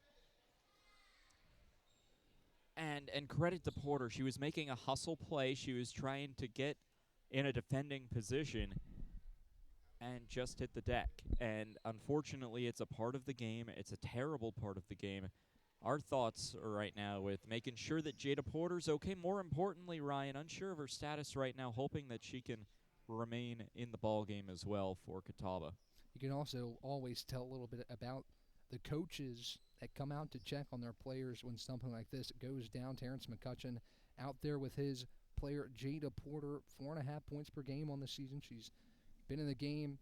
And credit to Porter. She was making a hustle play. She was trying to get in a defending position and just hit the deck. And unfortunately, it's a part of the game. It's a terrible part of the game. Our thoughts are right now with making sure that Jada Porter's okay. More importantly, Ryan, unsure of her status right now, hoping that she can remain in the ball game as well for Catawba. You can also always tell a little bit about the coaches that come out to check on their players when something like this goes down. Terrence McCutcheon out there with his player Jada Porter, 4.5 points per game on the season. She's been in the game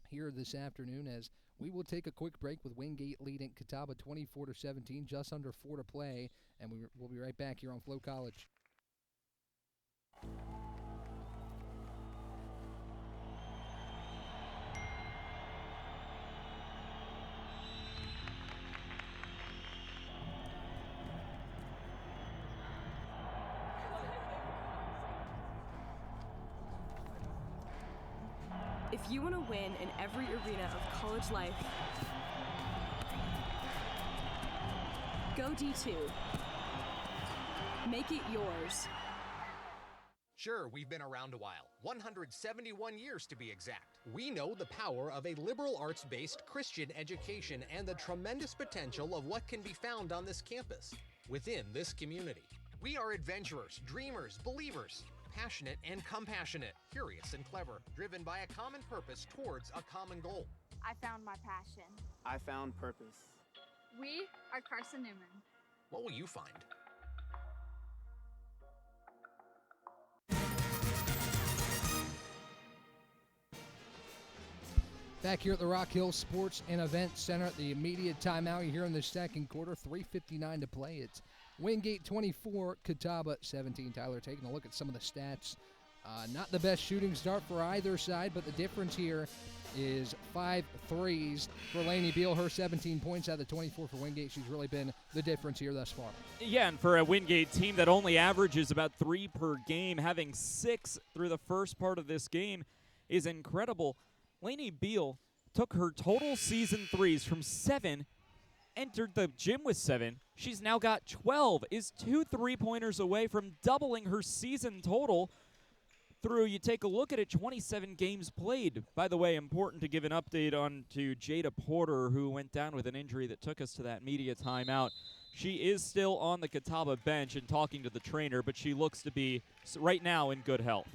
here this afternoon as we will take a quick break with Wingate leading Catawba 24-17, just under 4 to play, and we'll be right back here on Flow College. If you want to win in every arena of college life, go D2. Make it yours. Sure, we've been around a while, 171 years to be exact. We know the power of a liberal arts-based Christian education and the tremendous potential of what can be found on this campus, within this community. We are adventurers, dreamers, believers, passionate and compassionate, curious and clever, driven by a common purpose towards a common goal. I found my passion. I found purpose. We are Carson-Newman. What will you find? Back here at the Rock Hill Sports and Event Center at the immediate timeout here in the second quarter, 3:59 to play. It's Wingate 24, Catawba 17. Tyler, taking a look at some of the stats. Not the best shooting start for either side, but the difference here is 5 threes for Lainey Beal. Her 17 points out of the 24 for Wingate. She's really been the difference here thus far. Yeah, and for a Wingate team that only averages about 3 per game, having 6 through the first part of this game is incredible. Lainey Beal took her total season threes from 7, entered the gym with 7. She's now got 12, is 2 3-pointers away from doubling her season total through, you take a look at it, 27 games played. By the way, important to give an update on to Jada Porter, who went down with an injury that took us to that media timeout. She is still on the Catawba bench and talking to the trainer, but she looks to be, right now, in good health.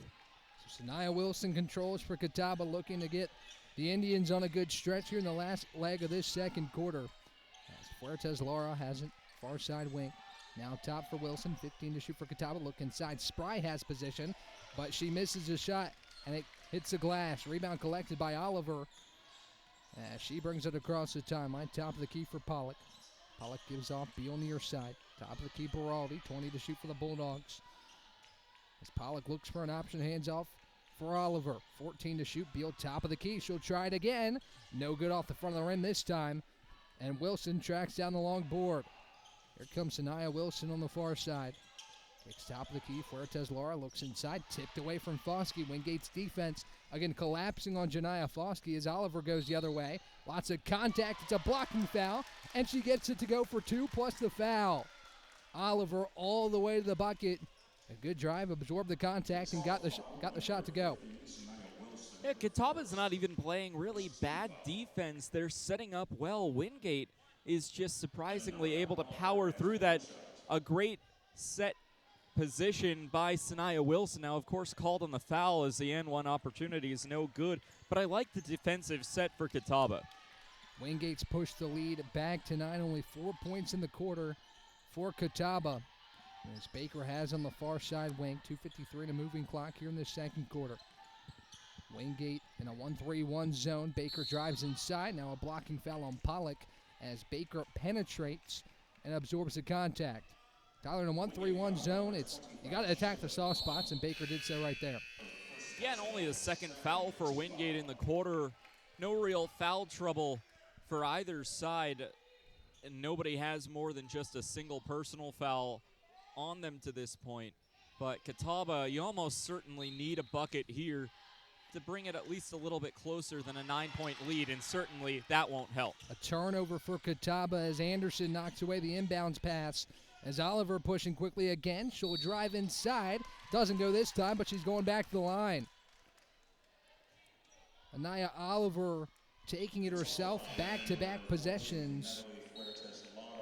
So Sanaya Wilson controls for Catawba, looking to get the Indians on a good stretch here in the last leg of this second quarter. As Fuertes Lara has it, far side wing. Now top for Wilson, 15 to shoot for Catawba. Look inside, Spry has position, but she misses a shot, and it hits the glass. Rebound collected by Oliver. She brings it across the timeline, top of the key for Pollock. Pollock gives off Beal near side. Top of the key, Beraldi, 20 to shoot for the Bulldogs. As Pollock looks for an option, hands off for Oliver. 14 to shoot, Beal top of the key. She'll try it again. No good off the front of the rim this time. And Wilson tracks down the long board. Here comes Sanaya Wilson on the far side. Kicks top of the key. Fuertes Laura looks inside. Tipped away from Foskey. Wingate's defense again collapsing on Janiyah Foskey as Oliver goes the other way. Lots of contact. It's a blocking foul. And she gets it to go for 2 plus the foul. Oliver all the way to the bucket. A good drive, absorbed the contact, and got the shot to go. Yeah, Catawba's not even playing really bad defense. They're setting up well. Wingate is just surprisingly able to power through that. A great set position by Sanaya Wilson. Now, of course, called on the foul as the N1 opportunity is no good, but I like the defensive set for Catawba. Wingate's pushed the lead back to 9, only 4 points in the quarter for Catawba. As Baker has on the far side wing, 2:53 to moving clock here in the second quarter. Wingate in a 1-3-1 zone. Baker drives inside. Now a blocking foul on Pollock as Baker penetrates and absorbs the contact. Tyler, in a 1-3-1 zone, you got to attack the soft spots, and Baker did so right there. Yeah, and only the second foul for Wingate in the quarter. No real foul trouble for either side, and nobody has more than just a single personal foul on them to this point. But Catawba, you almost certainly need a bucket here to bring it at least a little bit closer than a 9-point lead, and certainly that won't help. A turnover for Catawba as Anderson knocks away the inbounds pass. As Oliver pushing quickly again, she'll drive inside. Doesn't go this time, but she's going back to the line. Anaya Oliver taking it herself, back-to-back possessions.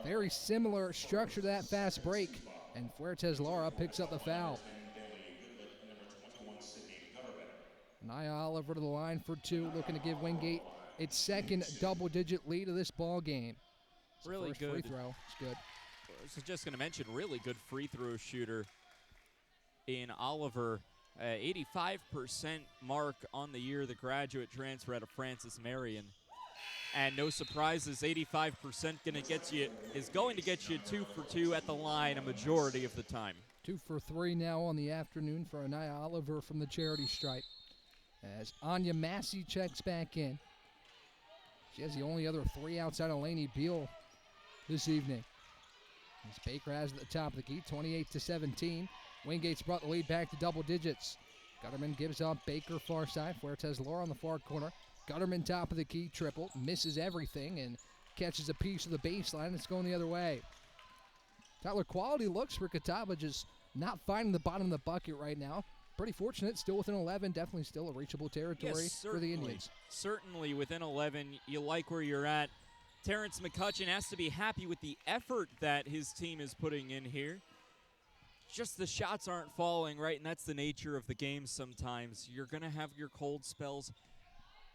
Very similar structure to that fast break. And Fuertes Laura picks up the foul. Anaya Oliver to the line for 2, looking to give Wingate its second double-digit lead of this ball game. Really good. Free throw. It's good. I was just going to mention, really good free throw shooter in Oliver. 85% mark on the year, the graduate transfer out of Francis Marion. And no surprises, 85% is going to get you 2 for 2 at the line a majority of the time. 2 for 3 now on the afternoon for Anaya Oliver from the charity stripe. As Anya Massey checks back in. She has the only other 3 outside of Lainey Beal this evening. As Baker has at the top of the key, 28-17. Wingate's brought the lead back to double digits. Gutterman gives off Baker far side. Fuertes Laura on the far corner. Gutterman top of the key, triple, misses everything and catches a piece of the baseline. It's going the other way. Tyler, quality looks for Catawba, just not finding the bottom of the bucket right now. Pretty fortunate, still within 11, definitely still a reachable territory for the Indians. Certainly within 11, you like where you're at. Terrence McCutcheon has to be happy with the effort that his team is putting in here. Just the shots aren't falling, right? And that's the nature of the game sometimes. You're going to have your cold spells.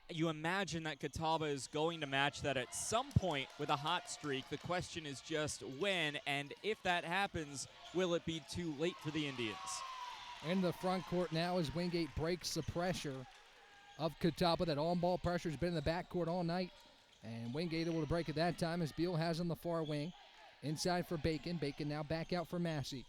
You imagine that Catawba is going to match that at some point with a hot streak. The question is just when, and if that happens, will it be too late for the Indians? In the front court now as Wingate breaks the pressure of Catawba. That on-ball pressure has been in the backcourt all night. And Wingate able to break it that time as Beal has on the far wing. Inside for Bacon. Bacon now back out for Massey.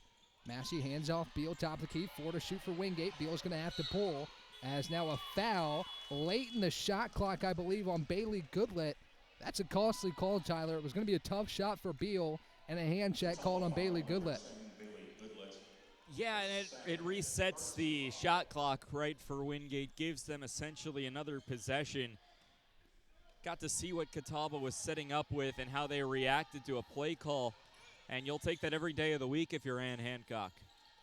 Massey hands off Beal, top of the key. 4 to shoot for Wingate. Beal's going to have to pull as now a foul late in the shot clock, I believe, on Bailey Goodlet. That's a costly call, Tyler. It was going to be a tough shot for Beal and a hand check called on Bailey Goodlet. Yeah, and it resets the shot clock right for Wingate, gives them essentially another possession. Got to see what Catawba was setting up with and how they reacted to a play call, and you'll take that every day of the week if you're Ann Hancock.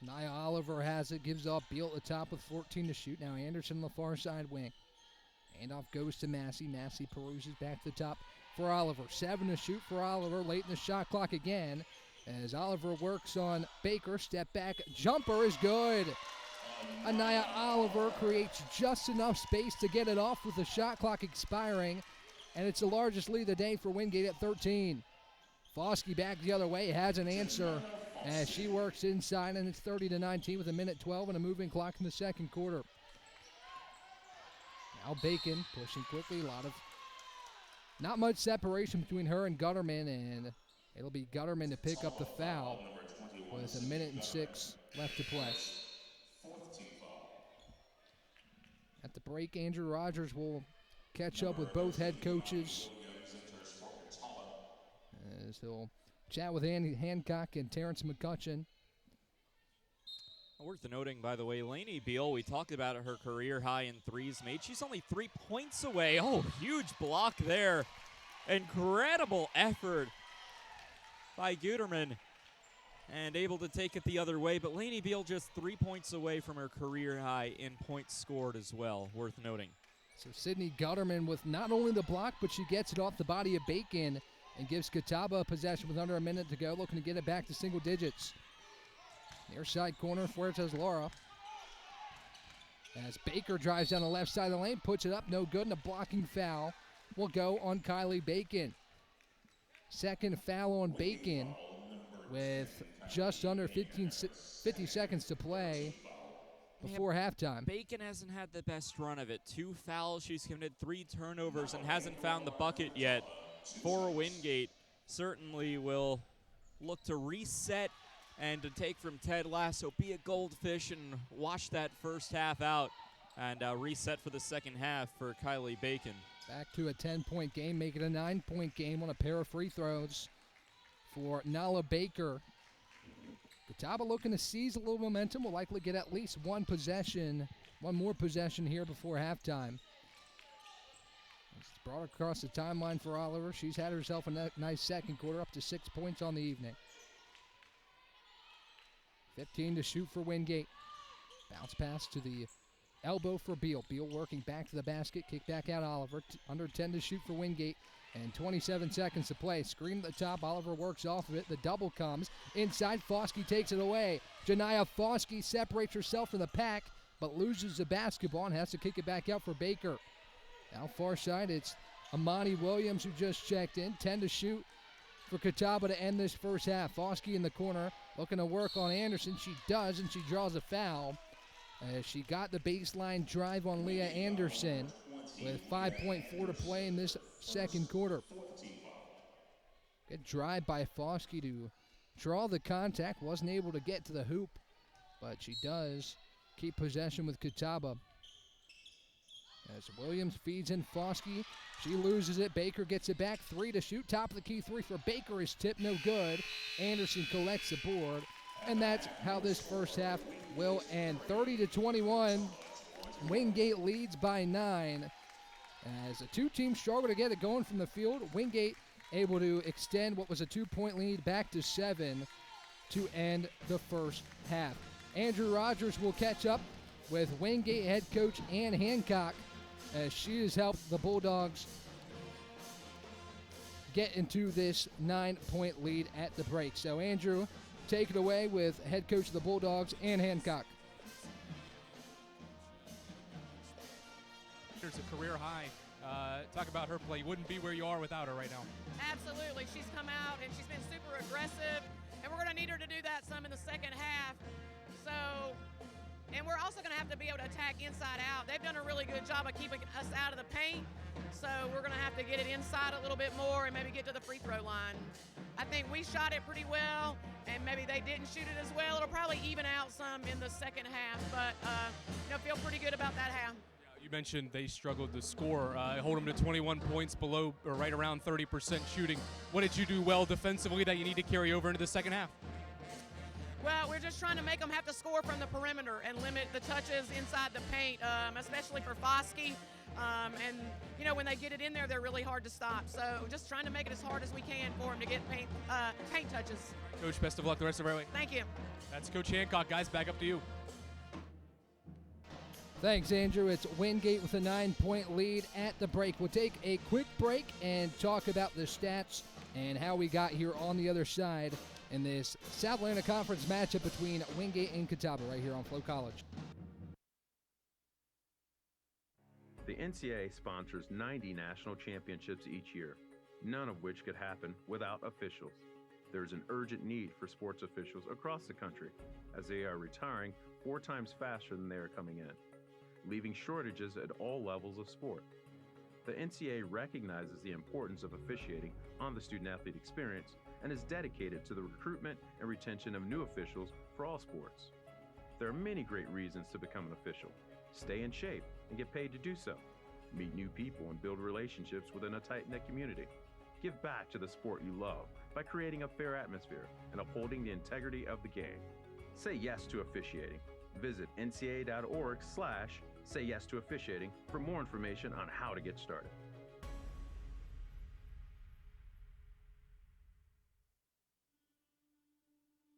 Nia Oliver has it, gives off Beal at the top with 14 to shoot. Now Anderson on the far side wing. Handoff goes to Massey. Massey peruses back to the top for Oliver. 7 to shoot for Oliver late in the shot clock again. As Oliver works on Baker, step back, jumper is good. Anaya Oliver creates just enough space to get it off with the shot clock expiring, and it's the largest lead of the day for Wingate at 13. Foskey back the other way, has an answer as she works inside, and it's 30-19 with 1:12 and a moving clock in the second quarter. Now Bacon pushing quickly, not much separation between her and Gutterman, and It'll be Gutterman to pick up the foul with 1:06 left to play. At the break, Andrew Rogers will catch up with both head coaches as he'll chat with Andy Hancock and Terrence McCutcheon. Worth noting, by the way, Lainey Beal, we talked about her career high in threes made. She's only 3 points away. Oh, huge block there. Incredible effort by Guterman and able to take it the other way. But Lainey Beal just 3 points away from her career high in points scored as well. Worth noting. So Sydney Gutterman with not only the block, but she gets it off the body of Bacon and gives Catawba a possession with under a minute to go, looking to get it back to single digits. Near side corner, Fuertes Laura. As Baker drives down the left side of the lane, puts it up, no good, and a blocking foul will go on Kylie Bacon. Second foul on Bacon with just under 50 seconds to play before halftime. Bacon hasn't had the best run of it. 2 fouls, she's committed 3 turnovers and hasn't found the bucket yet for Wingate. Certainly will look to reset and to take from Ted Lasso, be a goldfish and wash that first half out and reset for the second half for Kylie Bacon. Back to a 10-point game, make it a 9-point game on a pair of free throws for Nala Baker. Catawba looking to seize a little momentum, will likely get at least one more possession here before halftime. It's brought across the timeline for Oliver. She's had herself a nice second quarter, up to 6 points on the evening. 15 to shoot for Wingate. Bounce pass to the elbow for Beal. Beal working back to the basket. Kick back out Oliver. Under 10 to shoot for Wingate. And 27 seconds to play. Screen at the top. Oliver works off of it. The double comes. Inside, Foskey takes it away. Janiyah Foskey separates herself from the pack, but loses the basketball and has to kick it back out for Baker. Now far side, it's Amani Williams who just checked in. 10 to shoot for Catawba to end this first half. Foskey in the corner looking to work on Anderson. She does, and she draws a foul. She got the baseline drive on Leah Anderson with 5.4 to play in this second quarter. Good drive by Foskey to draw the contact. Wasn't able to get to the hoop, but she does keep possession with Catawba. As Williams feeds in Foskey, she loses it. Baker gets it back. 3 to shoot. Top of the key 3 for Baker is tipped. No good. Anderson collects the board. And that's how this first half will end. 30-21. Wingate leads by 9. As the two teams struggle to get it going from the field, Wingate able to extend what was a 2-point lead back to 7 to end the first half. Andrew Rogers will catch up with Wingate head coach Ann Hancock as she has helped the Bulldogs get into this 9-point lead at the break. So Andrew, take it away with head coach of the Bulldogs, Ann Hancock. Here's a career high. Talk about her play. You wouldn't be where you are without her right now. Absolutely. She's come out and she's been super aggressive, and we're going to need her to do that some in the second half. So, and we're also going to have to be able to attack inside out. They've done a really good job of keeping us out of the paint, so we're going to have to get it inside a little bit more and maybe get to the free throw line. I think we shot it pretty well, and maybe they didn't shoot it as well. It'll probably even out some in the second half, but feel pretty good about that half. You mentioned they struggled to score. Hold them to 21 points below or right around 30% shooting. What did you do well defensively that you need to carry over into the second half? Well, we're just trying to make them have to score from the perimeter and limit the touches inside the paint, especially for Foskey. And, when they get it in there, they're really hard to stop. So just trying to make it as hard as we can for them to get paint touches. Coach, best of luck the rest of the way. Thank you. That's Coach Hancock. Guys, back up to you. Thanks, Andrew. It's Wingate with a 9-point lead at the break. We'll take a quick break and talk about the stats and how we got here on the other side in this South Atlantic Conference matchup between Wingate and Catawba right here on Flow College. The NCAA sponsors 90 national championships each year, none of which could happen without officials. There's an urgent need for sports officials across the country, as they are retiring 4 times faster than they are coming in, leaving shortages at all levels of sport. The NCAA recognizes the importance of officiating on the student-athlete experience and is dedicated to the recruitment and retention of new officials for all sports. There are many great reasons to become an official. Stay in shape and get paid to do so. Meet new people and build relationships within a tight-knit community. Give back to the sport you love by creating a fair atmosphere and upholding the integrity of the game. Say yes to officiating. Visit ncaa.org/say yes to officiating for more information on how to get started.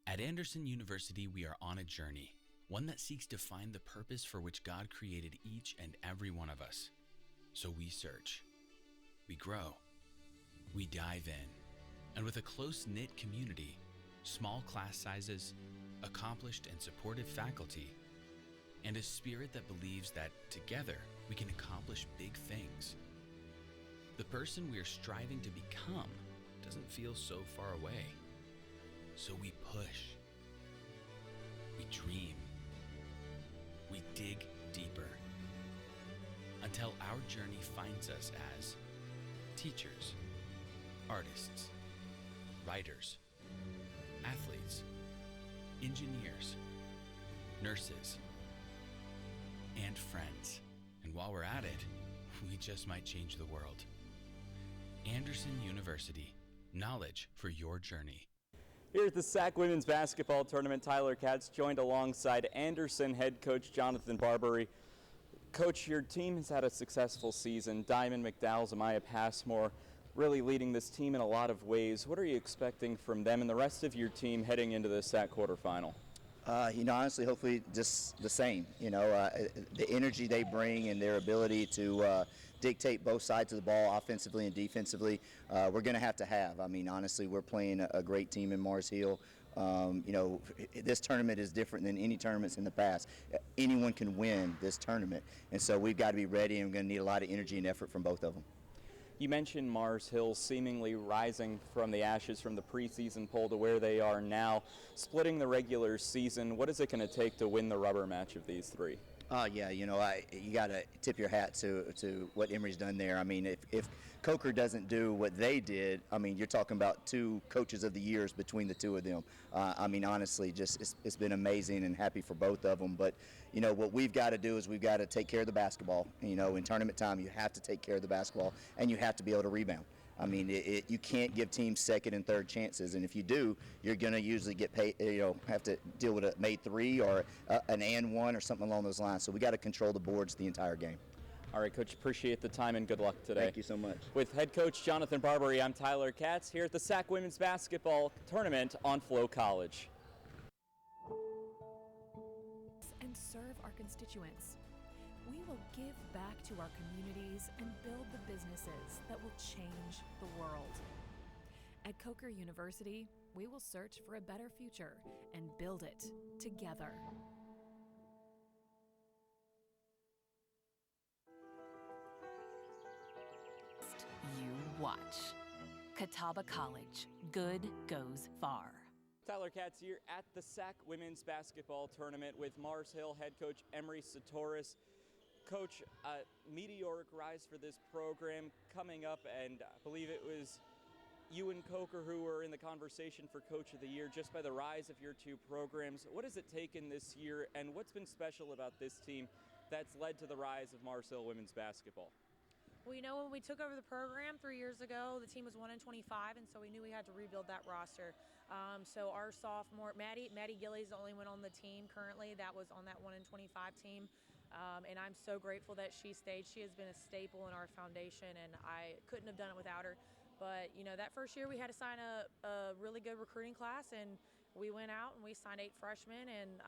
At Anderson University, we are on a journey, one that seeks to find the purpose for which God created each and every one of us. So we search, we grow, we dive in, and with a close-knit community, small class sizes, accomplished and supportive faculty, and a spirit that believes that together we can accomplish big things. The person we are striving to become doesn't feel so far away. So we push, we dream, we dig deeper, until our journey finds us as teachers, artists, writers, athletes, engineers, nurses, and friends. And while we're at it, we just might change the world. Anderson University, knowledge for your journey. Here at the SAC Women's Basketball Tournament, Tyler Katz joined alongside Anderson head coach Jonathan Barbary. Coach, your team has had a successful season. Diamond McDowell's, Amaya Passmore really leading this team in a lot of ways. What are you expecting from them and the rest of your team heading into the SAC quarterfinal? Honestly, hopefully just the same. The energy they bring and their ability to dictate both sides of the ball, offensively and defensively, we're going to have. I mean, honestly, we're playing a great team in Mars Hill. This tournament is different than any tournaments in the past. Anyone can win this tournament, and so we've got to be ready, and we're going to need a lot of energy and effort from both of them. You mentioned Mars Hill seemingly rising from the ashes from the preseason poll to where they are now, splitting the regular season. What is it going to take to win the rubber match of these three? You got to tip your hat to what Emory's done there. I mean, if Coker doesn't do what they did, I mean, you're talking about 2 coaches of the years between the 2 of them. I mean, honestly, just it's been amazing, and happy for both of them. But, what we've got to do is we've got to take care of the basketball. In tournament time, you have to take care of the basketball, and you have to be able to rebound. I mean, you can't give teams second and third chances, and if you do, you're going to usually get paid. Have to deal with a made 3 or an and 1 or something along those lines. So we got to control the boards the entire game. All right, Coach, appreciate the time and good luck today. Thank you so much. With head coach Jonathan Barbary, I'm Tyler Katz here at the SAC Women's Basketball Tournament on Flow College. And serve our constituents. We will give back to our communities and build the businesses that will change the world. At Coker University, we will search for a better future and build it together. You watch. Catawba College. Good goes far. Tyler Katz here at the SAC Women's Basketball Tournament with Mars Hill head coach Emery Satoris. Coach, meteoric rise for this program coming up, and I believe it was you and Coker who were in the conversation for Coach of the Year just by the rise of your 2 programs. What has it taken this year, and what's been special about this team that's led to the rise of Mars Hill women's basketball? Well, when we took over the program 3 years ago, the team was 1-25, and so we knew we had to rebuild that roster. So our sophomore, Maddie Gillies, the only one on the team currently that was on that 1-25 team. And I'm so grateful that she stayed. She has been a staple in our foundation, and I couldn't have done it without her. But, that first year we had to sign a really good recruiting class, and we went out and we signed 8 freshmen, and,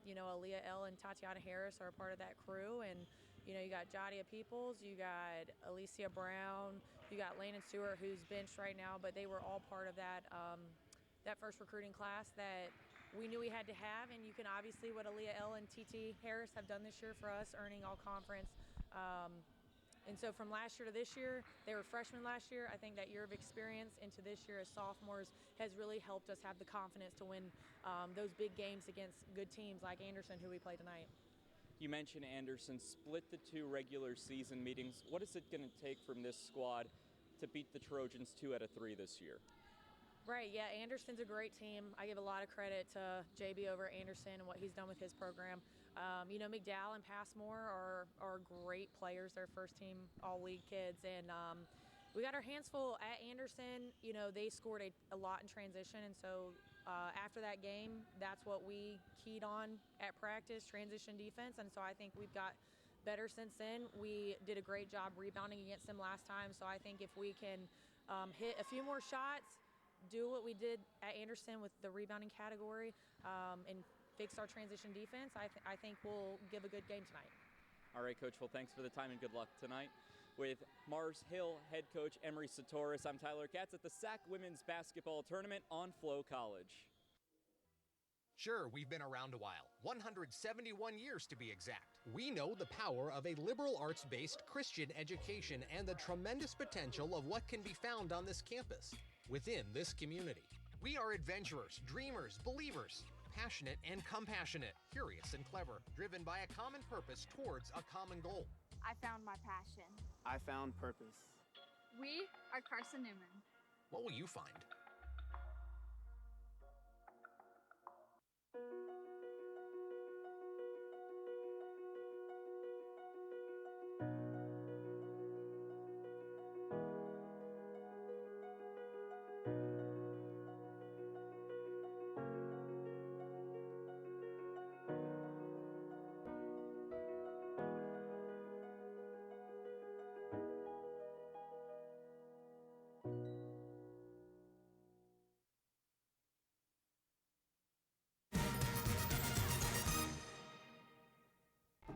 Aaliyah L. and Tatiana Harris are a part of that crew. And, you got Jadia Peoples, you got Alicia Brown, you got Landon Stewart, who's benched right now, but they were all part of that first recruiting class that we knew we had to have. And you can obviously what Aaliyah L. and TT Harris have done this year for us, earning all conference. And so from last year to this year, they were freshmen last year. I think that year of experience into this year as sophomores has really helped us have the confidence to win those big games against good teams like Anderson, who we play tonight. You mentioned Anderson split the 2 regular season meetings. What is it going to take from this squad to beat the Trojans 2 out of 3 this year? Right, yeah, Anderson's a great team. I give a lot of credit to JB over Anderson and what he's done with his program. McDowell and Passmore are great players. They're first-team all-league kids, and we got our hands full at Anderson. They scored a lot in transition, and so after that game, that's what we keyed on at practice, transition defense, and so I think we've got better since then. We did a great job rebounding against them last time, so I think if we can hit a few more shots, do what we did at Anderson with the rebounding category, and fix our transition defense, I think we'll give a good game tonight. All right, Coach. Well, thanks for the time and good luck tonight. With Mars Hill head coach Emery Satoris, I'm Tyler Katz at the SAC Women's Basketball Tournament on Flow College. Sure, we've been around a while, 171 years to be exact. We know the power of a liberal arts-based Christian education and the tremendous potential of what can be found on this campus, within this community. We are adventurers, dreamers, believers, passionate and compassionate, curious and clever, driven by a common purpose towards a common goal. I found my passion. I found purpose. We are Carson-Newman. What will you find?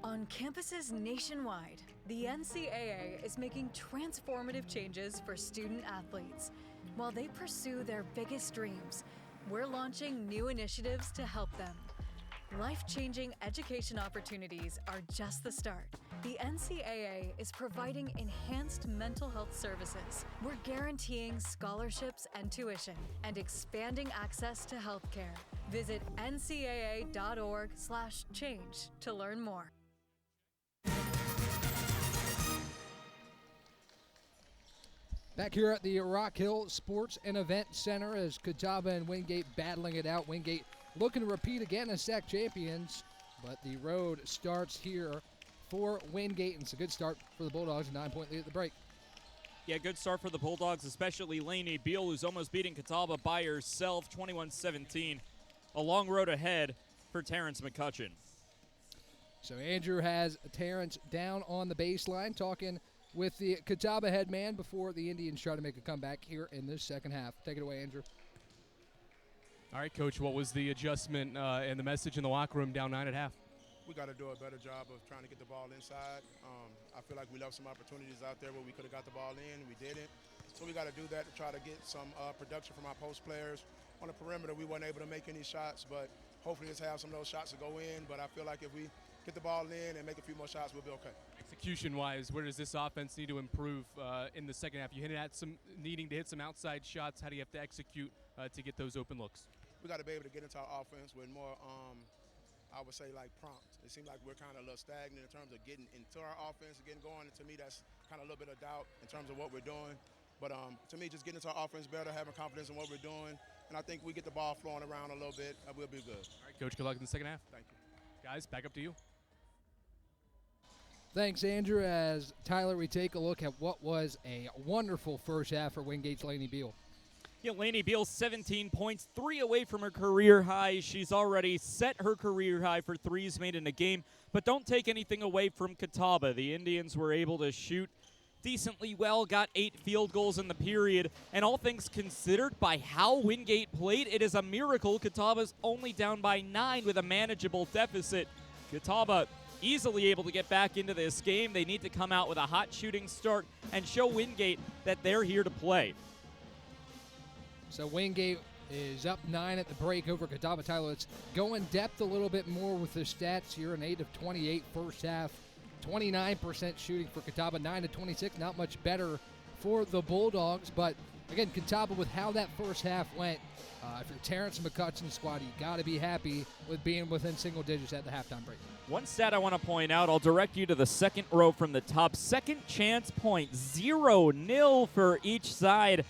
On campuses nationwide, the NCAA is making transformative changes for student athletes. While they pursue their biggest dreams, we're launching new initiatives to help them. Life-changing education opportunities are just the start. The NCAA is providing enhanced mental health services. We're guaranteeing scholarships and tuition and expanding access to healthcare. Visit ncaa.org/change to learn more. Back here at the Rock Hill Sports and Event Center as Catawba and Wingate battling it out. Wingate looking to repeat again as SAC champions, but the road starts here for Wingate, and it's a good start for the Bulldogs, a 9-point lead at the break. Yeah, good start for the Bulldogs, especially Lainey Beal, who's almost beating Catawba by herself, 21-17. A long road ahead for Terrence McCutcheon. So Andrew has Terrence down on the baseline, talking with the Catawba head man before the Indians try to make a comeback here in this second half. Take it away, Andrew. All right, Coach, what was the adjustment and the message in the locker room down 9 at half? We got to do a better job of trying to get the ball inside. I feel like we left some opportunities out there where we could have got the ball in. We didn't. So we got to do that to try to get some production from our post players. On the perimeter, we weren't able to make any shots, but hopefully let's have some of those shots to go in. But I feel like if we get the ball in and make a few more shots, we'll be okay. Execution-wise, where does this offense need to improve in the second half? You hinted at needing to hit some outside shots. How do you have to execute to get those open looks? We got to be able to get into our offense with more, I would say, like prompt. It seems like we're kind of a little stagnant in terms of getting into our offense and getting going. And to me, that's kind of a little bit of doubt in terms of what we're doing. But to me, just getting into our offense better, having confidence in what we're doing. And I think we get the ball flowing around a little bit, we'll be good. All right, Coach, good luck in the second half. Thank you. Guys, back up to you. Thanks, Andrew. As Tyler, we take a look at what was a wonderful first half for Wingate's Lainey Beal. Yeah, Lainey Beal, 17 points, 3 away from her career high. She's already set her career high for threes made in a game. But don't take anything away from Catawba. The Indians were able to shoot decently well, got 8 field goals in the period. And all things considered, by how Wingate played, it is a miracle Catawba's only down by 9 with a manageable deficit. Catawba easily able to get back into this game. They need to come out with a hot shooting start and show Wingate that they're here to play. So Wingate is up 9 at the break over Catawba. Tyler, let's go in depth a little bit more with the stats here. An 8 of 28 first half, 29% shooting for Catawba, 9 of 26. Not much better for the Bulldogs, but again, Catawba with how that first half went. If you're Terrence McCutcheon's squad, you got to be happy with being within single digits at the halftime break. One stat I want to point out, I'll direct you to the second row from the top. Second chance point, 0-0 for each side.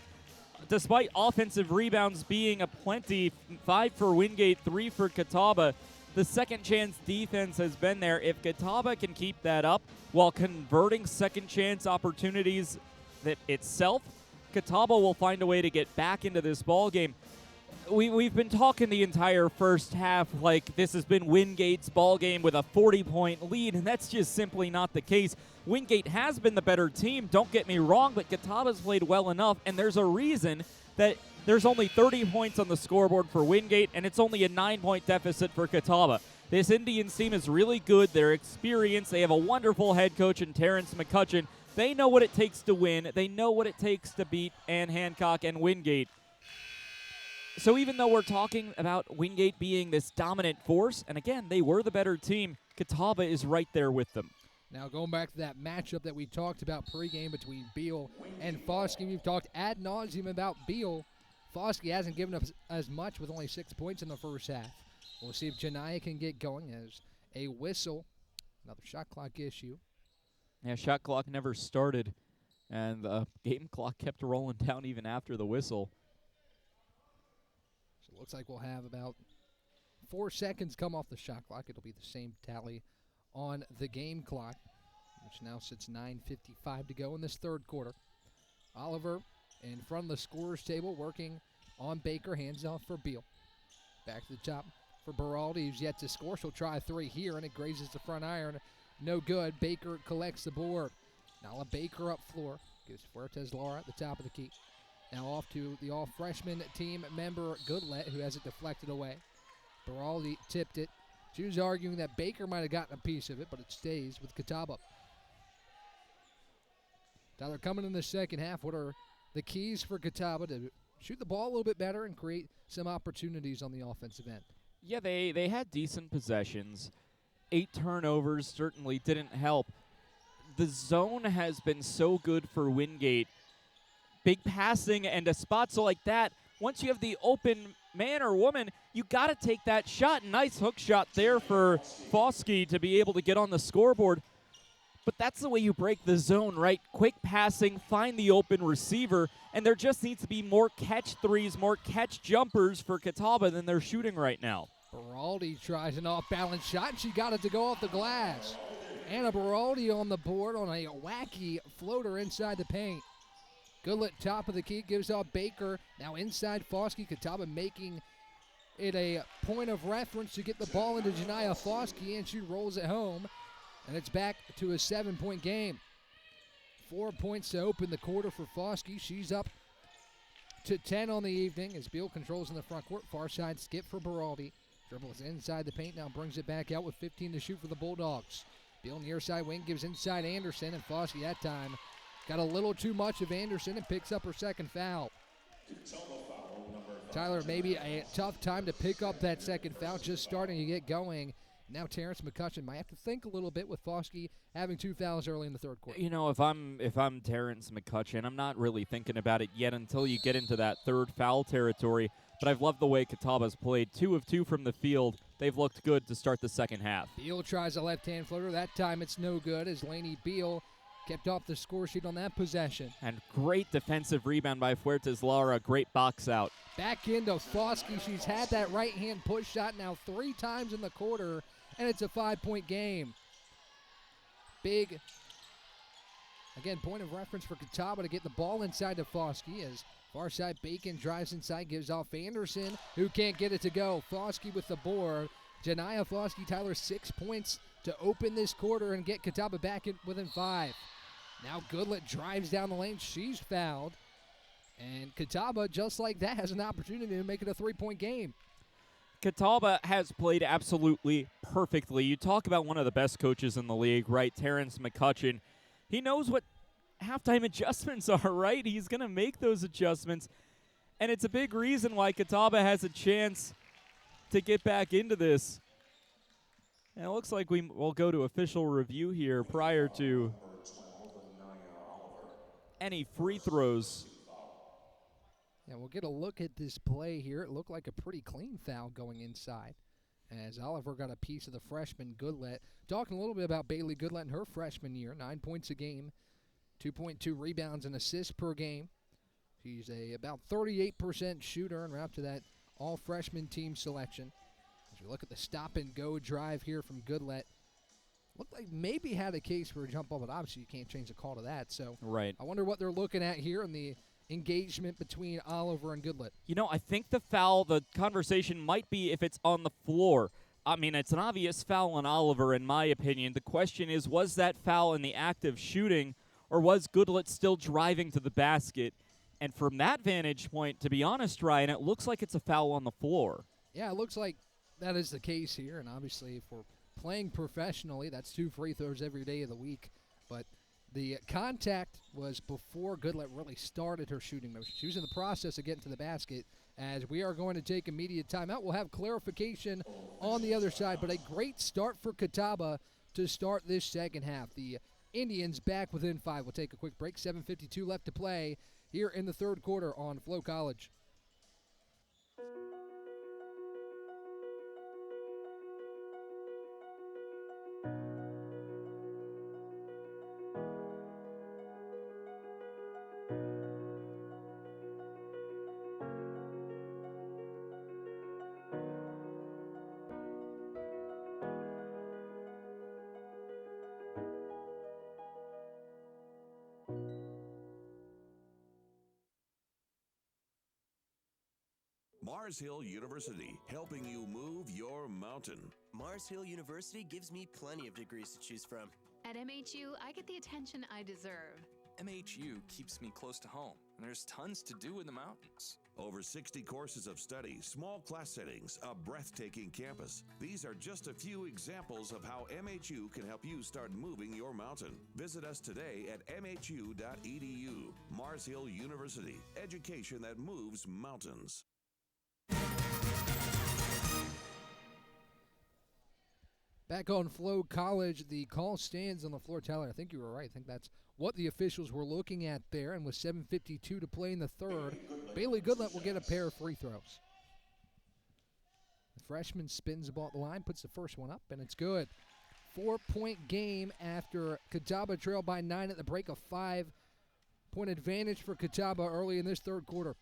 Despite offensive rebounds being aplenty, 5 for Wingate, 3 for Catawba, the second chance defense has been there. If Catawba can keep that up while converting second chance opportunities that itself, Catawba will find a way to get back into this ball game. We've been talking the entire first half like this has been Wingate's ball game with a 40-point lead, and that's just simply not the case. Wingate has been the better team, don't get me wrong, but Catawba's played well enough, and there's a reason that there's only 30 points on the scoreboard for Wingate, and it's only a 9-point deficit for Catawba. This Indians team is really good. They're experienced. They have a wonderful head coach in Terrence McCutcheon. They know what it takes to win. They know what it takes to beat Ann Hancock and Wingate. So even though we're talking about Wingate being this dominant force, and again, they were the better team, Catawba is right there with them. Now going back to that matchup that we talked about pregame between Beal and Foskey, we've talked ad nauseum about Beal. Foskey hasn't given up as much with only 6 points in the first half. We'll see if Janiyah can get going as a whistle. Another shot clock issue. Yeah, shot clock never started, and the game clock kept rolling down even after the whistle. So it looks like we'll have about 4 seconds come off the shot clock. It'll be the same tally on the game clock, which now sits 9:55 to go in this third quarter. Oliver in front of the scorer's table working on Baker, hands off for Beal. Back to the top for Beraldi, who's yet to score. She'll try a 3 here, and it grazes the front iron. No good. Baker collects the board. Now a Baker up floor. Gives Fuertes Lara at the top of the key. Now off to the all-freshman team member Goodlet, who has it deflected away. Beraldi tipped it. She was arguing that Baker might have gotten a piece of it, but it stays with Catawba. Tyler, coming in the second half, what are the keys for Catawba to shoot the ball a little bit better and create some opportunities on the offensive end? Yeah, they had decent possessions. 8 turnovers certainly didn't help. The zone has been so good for Wingate. Big passing and a spot so like that, once you have the open man or woman, you got to take that shot. Nice hook shot there for Foskey to be able to get on the scoreboard. But that's the way you break the zone, right? Quick passing, find the open receiver, and there just needs to be more catch threes, more catch jumpers for Catawba than they're shooting right now. Beraldi tries an off-balance shot, and she got it to go off the glass. Anna Beraldi on the board on a wacky floater inside the paint. Goodlet, top of the key, gives off Baker. Now inside Foskey. Catawba making it a point of reference to get the ball into Janiyah Foskey, and she rolls it home. And it's back to a 7-point game. 4 points to open the quarter for Foskey. She's up to 10 on the evening as Beal controls in the front court. Far side skip for Beraldi. Dribbles inside the paint, now brings it back out with 15 to shoot for the Bulldogs. Beal near side wing gives inside Anderson, and Foskey that time got a little too much of Anderson and picks up her second foul. Tyler, maybe a tough time to pick up that second foul, just starting to get going. Now Terrence McCutcheon might have to think a little bit with Foskey having 2 fouls early in the third quarter. You know, if I'm Terrence McCutcheon, I'm not really thinking about it yet until you get into that third foul territory. But I've loved the way Catawba's played. 2 of 2 from the field. They've looked good to start the second half. Beal tries a left-hand floater. That time it's no good as Lainey Beal kept off the score sheet on that possession. And great defensive rebound by Fuertes Lara. Great box out. Back into Foskey. She's had that right-hand push shot now 3 times in the quarter, and it's a 5-point game. Big, again, point of reference for Catawba to get the ball inside to Foskey as far side Bacon drives inside, gives off Anderson, who can't get it to go. Foskey with the board. Janiyah Foskey, Tyler, 6 points to open this quarter and get Catawba back within 5. Now Goodlet drives down the lane. She's fouled. And Catawba, just like that, has an opportunity to make it a 3-point game. Catawba has played absolutely perfectly. You talk about one of the best coaches in the league, right? Terrence McCutcheon. He knows what halftime adjustments are, right? He's going to make those adjustments. And it's a big reason why Catawba has a chance to get back into this. And it looks like we'll go to official review here prior to any free throws. Yeah, we'll get a look at this play here. It looked like a pretty clean foul going inside. as Oliver got a piece of the freshman Goodlet. Talking a little bit about Bailey Goodlet in her freshman year, 9 points a game, 2.2 rebounds and assists per game. She's about 38% shooter, and we're up to that all-freshman team selection. As we look at the stop-and-go drive here from Goodlet, looked like maybe had a case for a jump ball, but obviously you can't change the call to that. So right. I wonder what they're looking at here in the engagement between Oliver and Goodlet. You know, I think the conversation might be if it's on the floor. I mean, it's an obvious foul on Oliver, in my opinion. The question is, was that foul in the act of shooting, or was Goodlet still driving to the basket? And from that vantage point, to be honest, Ryan, it looks like it's a foul on the floor. Yeah, it looks like that is the case here. And obviously, if we're playing professionally, that's 2 free throws every day of the week. But the contact was before Goodlet really started her shooting motion. She was in the process of getting to the basket. As we are going to take immediate timeout, we'll have clarification on the other side. But a great start for Catawba to start this second half. The Indians back within 5. We'll take a quick break. 7:52 left to play here in the third quarter on Flow College. Mars Hill University, helping you move your mountain. Mars Hill University gives me plenty of degrees to choose from. At MHU, I get the attention I deserve. MHU keeps me close to home, and there's tons to do in the mountains. Over 60 courses of study, small class settings, a breathtaking campus. These are just a few examples of how MHU can help you start moving your mountain. Visit us today at mhu.edu. Mars Hill University, education that moves mountains. Back on Flow College, the call stands on the floor. Tyler, I think you were right. I think that's what the officials were looking at there. And with 7:52 to play in the third, Bailey Goodlet will get a pair of free throws. The freshman spins the ball at the line, puts the first one up, and it's good. 4-point game after Catawba trailed by 9 at the break. A 5-point advantage for Catawba early in this third quarter.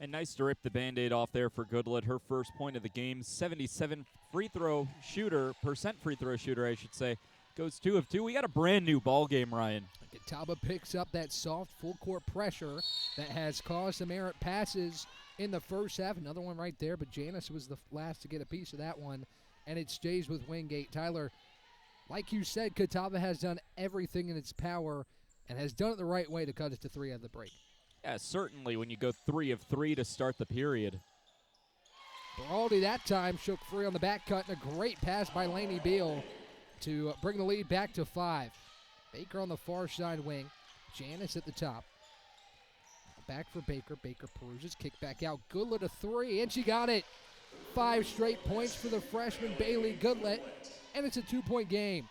And nice to rip the Band-Aid off there for Goodlet. Her first point of the game, 77% free throw shooter, I should say. Goes 2 of 2. We got a brand new ball game, Ryan. Catawba picks up that soft full-court pressure that has caused some errant passes in the first half. Another one right there, but Janice was the last to get a piece of that one, and it stays with Wingate. Tyler, like you said, Catawba has done everything in its power and has done it the right way to cut it to 3 at the break. Yeah, certainly when you go 3 of 3 to start the period. Beraldi that time shook free on the back cut, and a great pass by Lainey Beal to bring the lead back to 5. Baker on the far side wing. Janice at the top. Back for Baker. Baker peruses, kick back out. Goodlet a 3, and she got it. 5 straight points for the freshman Bailey Goodlet, and it's a 2-point game.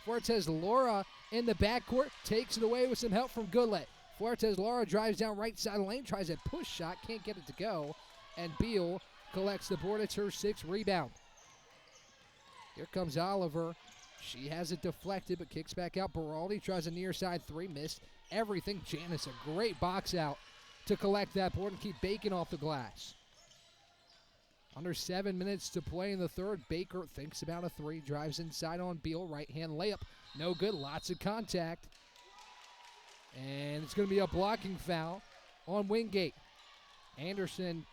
Fuertes Laura in the backcourt takes it away with some help from Goodlet. Fuertes Laura drives down right side of the lane, tries a push shot, can't get it to go, and Beal collects the board. It's her 6th rebound. Here comes Oliver. She has it deflected, but kicks back out. Beraldi tries a near side 3, missed everything. Janice, a great box out to collect that board and keep Bacon off the glass. Under 7 minutes to play in the third. Baker thinks about a 3, drives inside on Beal, right-hand layup. No good, lots of contact. And it's going to be a blocking foul on Wingate. Anderson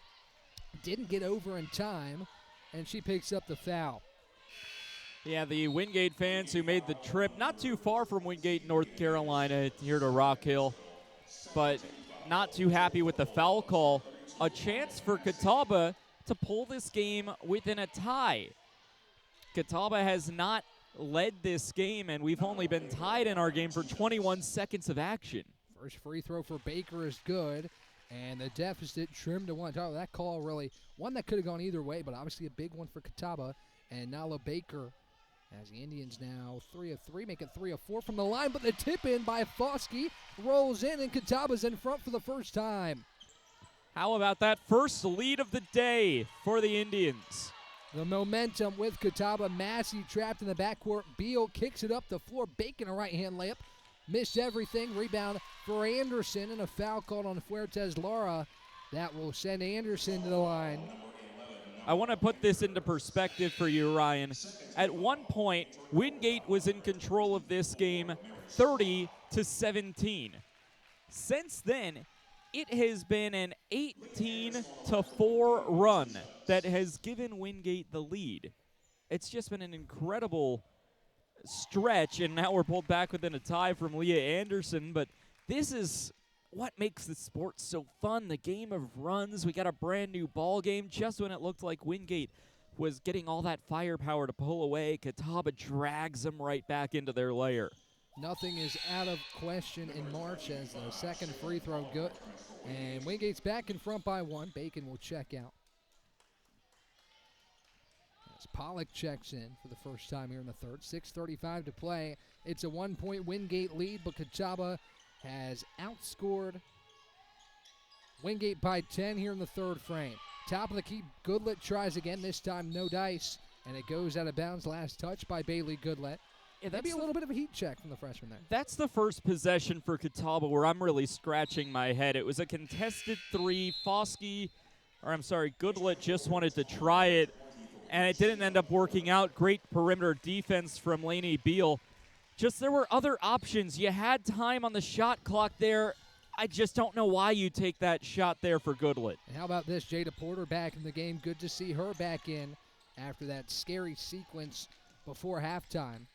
didn't get over in time, and she picks up the foul. Yeah, the Wingate fans who made the trip not too far from Wingate, North Carolina, here to Rock Hill, but not too happy with the foul call. A chance for Catawba to pull this game within a tie. Catawba has not led this game, and we've only been tied in our game for 21 seconds of action. First free throw for Baker is good, and the deficit trimmed to 1. Oh, that call really, one that could have gone either way, but obviously a big one for Catawba. And Nala Baker, as the Indians now 3 of 3, make it 3 of 4 from the line, but the tip in by Foskey rolls in, and Catawba's in front for the first time. How about that first lead of the day for the Indians? The momentum with Catawba. Massey trapped in the backcourt. Beal kicks it up the floor. Bacon a right-hand layup. Missed everything. Rebound for Anderson, and a foul called on Fuertes Lara. That will send Anderson to the line. I want to put this into perspective for you, Ryan. At one point, Wingate was in control of this game 30-17. Since then, it has been an 18-4 run that has given Wingate the lead. It's just been an incredible stretch, and now we're pulled back within a tie from Leah Anderson, but this is what makes the sport so fun, the game of runs. We got a brand new ball game just when it looked like Wingate was getting all that firepower to pull away. Catawba drags them right back into their lair. Nothing is out of question in March as the second free throw good. And Wingate's back in front by 1. Bacon will check out. As Pollock checks in for the first time here in the third. 6:35 to play. It's a 1-point Wingate lead, but Catawba has outscored Wingate by 10 here in the third frame. Top of the key, Goodlett tries again, this time no dice, and it goes out of bounds. Last touch by Bailey Goodlett. Yeah, that'd be a little bit of a heat check from the freshman there. That's the first possession for Catawba where I'm really scratching my head. It was a contested three. Goodlett just wanted to try it, and it didn't end up working out. Great perimeter defense from Lainey Beal. Just there were other options. You had time on the shot clock there. I just don't know why you take that shot there for Goodlett. And how about this? Jada Porter back in the game. Good to see her back in after that scary sequence before halftime.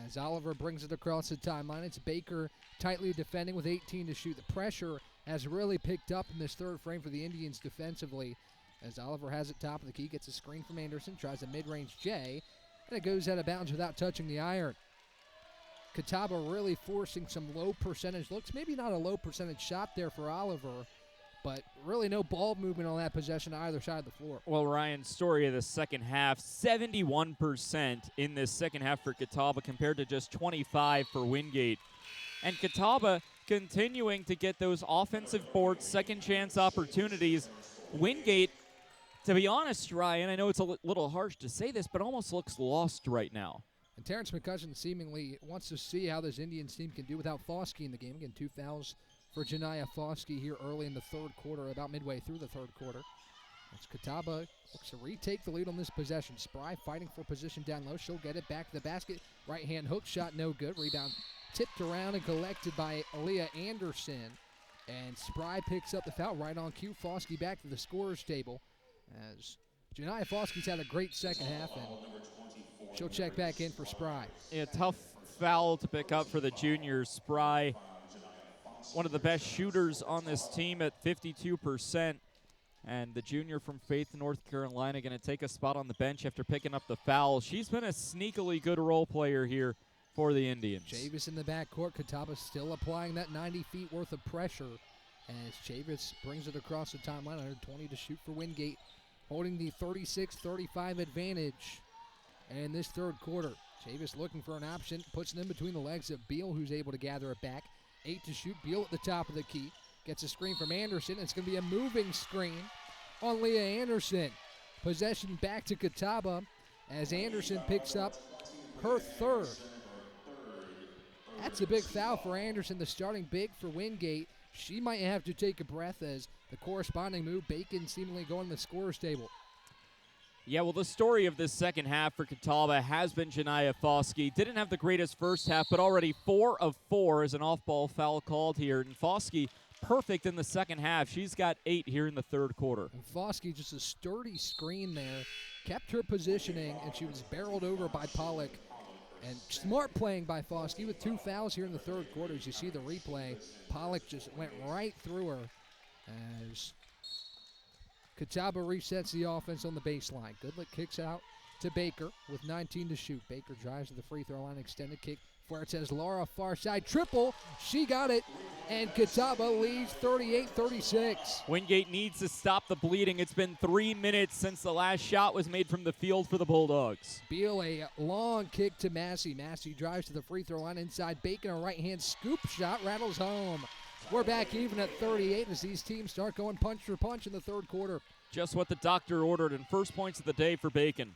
As Oliver brings it across the timeline, it's Baker tightly defending with 18 to shoot. The pressure has really picked up in this third frame for the Indians defensively. As Oliver has it top of the key, gets a screen from Anderson, tries a mid-range J, and it goes out of bounds without touching the iron. Catawba really forcing some low percentage looks. Maybe not a low percentage shot there for Oliver, but really no ball movement on that possession on either side of the floor. Well, Ryan, story of the second half, 71% in this second half for Catawba compared to just 25 for Wingate. And Catawba continuing to get those offensive boards, second chance opportunities. Wingate, to be honest, Ryan, I know it's a little harsh to say this, but almost looks lost right now. And Terrence McCutcheon seemingly wants to see how this Indians team can do without Foskey in the game. Again, 2 fouls for Janiyah Foskey here early in the third quarter, about midway through the third quarter. As Catawba looks to retake the lead on this possession. Spry fighting for position down low. She'll get it back to the basket. Right-hand hook shot, no good. Rebound tipped around and collected by Aaliyah Anderson. And Spry picks up the foul right on cue. Foskey back to the scorer's table as Janiyah Foskey's had a great second half, and she'll check back in for Spry. Yeah, tough foul to pick up for the junior. Spry, one of the best shooters on this team at 52%. And the junior from Faith, North Carolina, going to take a spot on the bench after picking up the foul. She's been a sneakily good role player here for the Indians. Chavis in the backcourt. Catawba still applying that 90 feet worth of pressure as Chavis brings it across the timeline. 120 to shoot for Wingate, holding the 36-35 advantage in this third quarter. Chavis looking for an option, puts it in between the legs of Beal, who's able to gather it back. 8 to shoot. Beal at the top of the key. Gets a screen from Anderson. It's going to be a moving screen on Leah Anderson. Possession back to Catawba as Anderson picks up her third. That's a big foul for Anderson, the starting big for Wingate. She might have to take a breath as the corresponding move, Bacon seemingly going to the scorer's table. Yeah, well, the story of this second half for Catawba has been Janiyah Foskey. Didn't have the greatest first half, but already 4 of 4 as an off-ball foul called here. And Foskey perfect in the second half. She's got 8 here in the third quarter. And Foskey, just a sturdy screen there, kept her positioning, and she was barreled over by Pollock. And smart playing by Foskey with 2 fouls here in the third quarter. As you see the replay, Pollock just went right through her as Catawba resets the offense on the baseline. Goodlett kicks out to Baker with 19 to shoot. Baker drives to the free throw line, extended kick. Fuertes Lara, far side triple. She got it, and Catawba leads 38-36. Wingate needs to stop the bleeding. It's been 3 minutes since the last shot was made from the field for the Bulldogs. Beal, a long kick to Massey. Massey drives to the free throw line inside. Bacon, a right-hand scoop shot, rattles home. We're back even at 38 as these teams start going punch for punch in the third quarter. Just what the doctor ordered, and first points of the day for Bacon.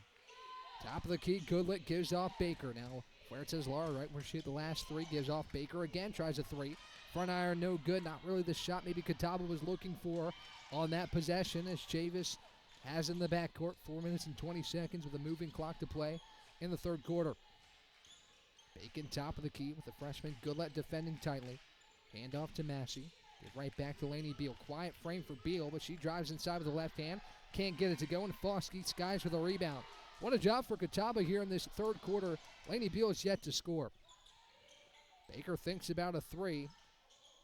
Top of the key, Goodlet gives off Baker. Now, where it says Laura, right where she hit the last three, gives off Baker again, tries a three. Front iron, no good. Not really the shot maybe Catawba was looking for on that possession, as Chavis has in the backcourt 4 minutes and 20 seconds with a moving clock to play in the third quarter. Bacon top of the key with the freshman Goodlet defending tightly. Hand off to Massey. Give right back to Lainey Beal. Quiet frame for Beal, but she drives inside with the left hand. Can't get it to go, and Foskey skies for the rebound. What a job for Catawba here in this third quarter. Lainey Beal is yet to score. Baker thinks about a three.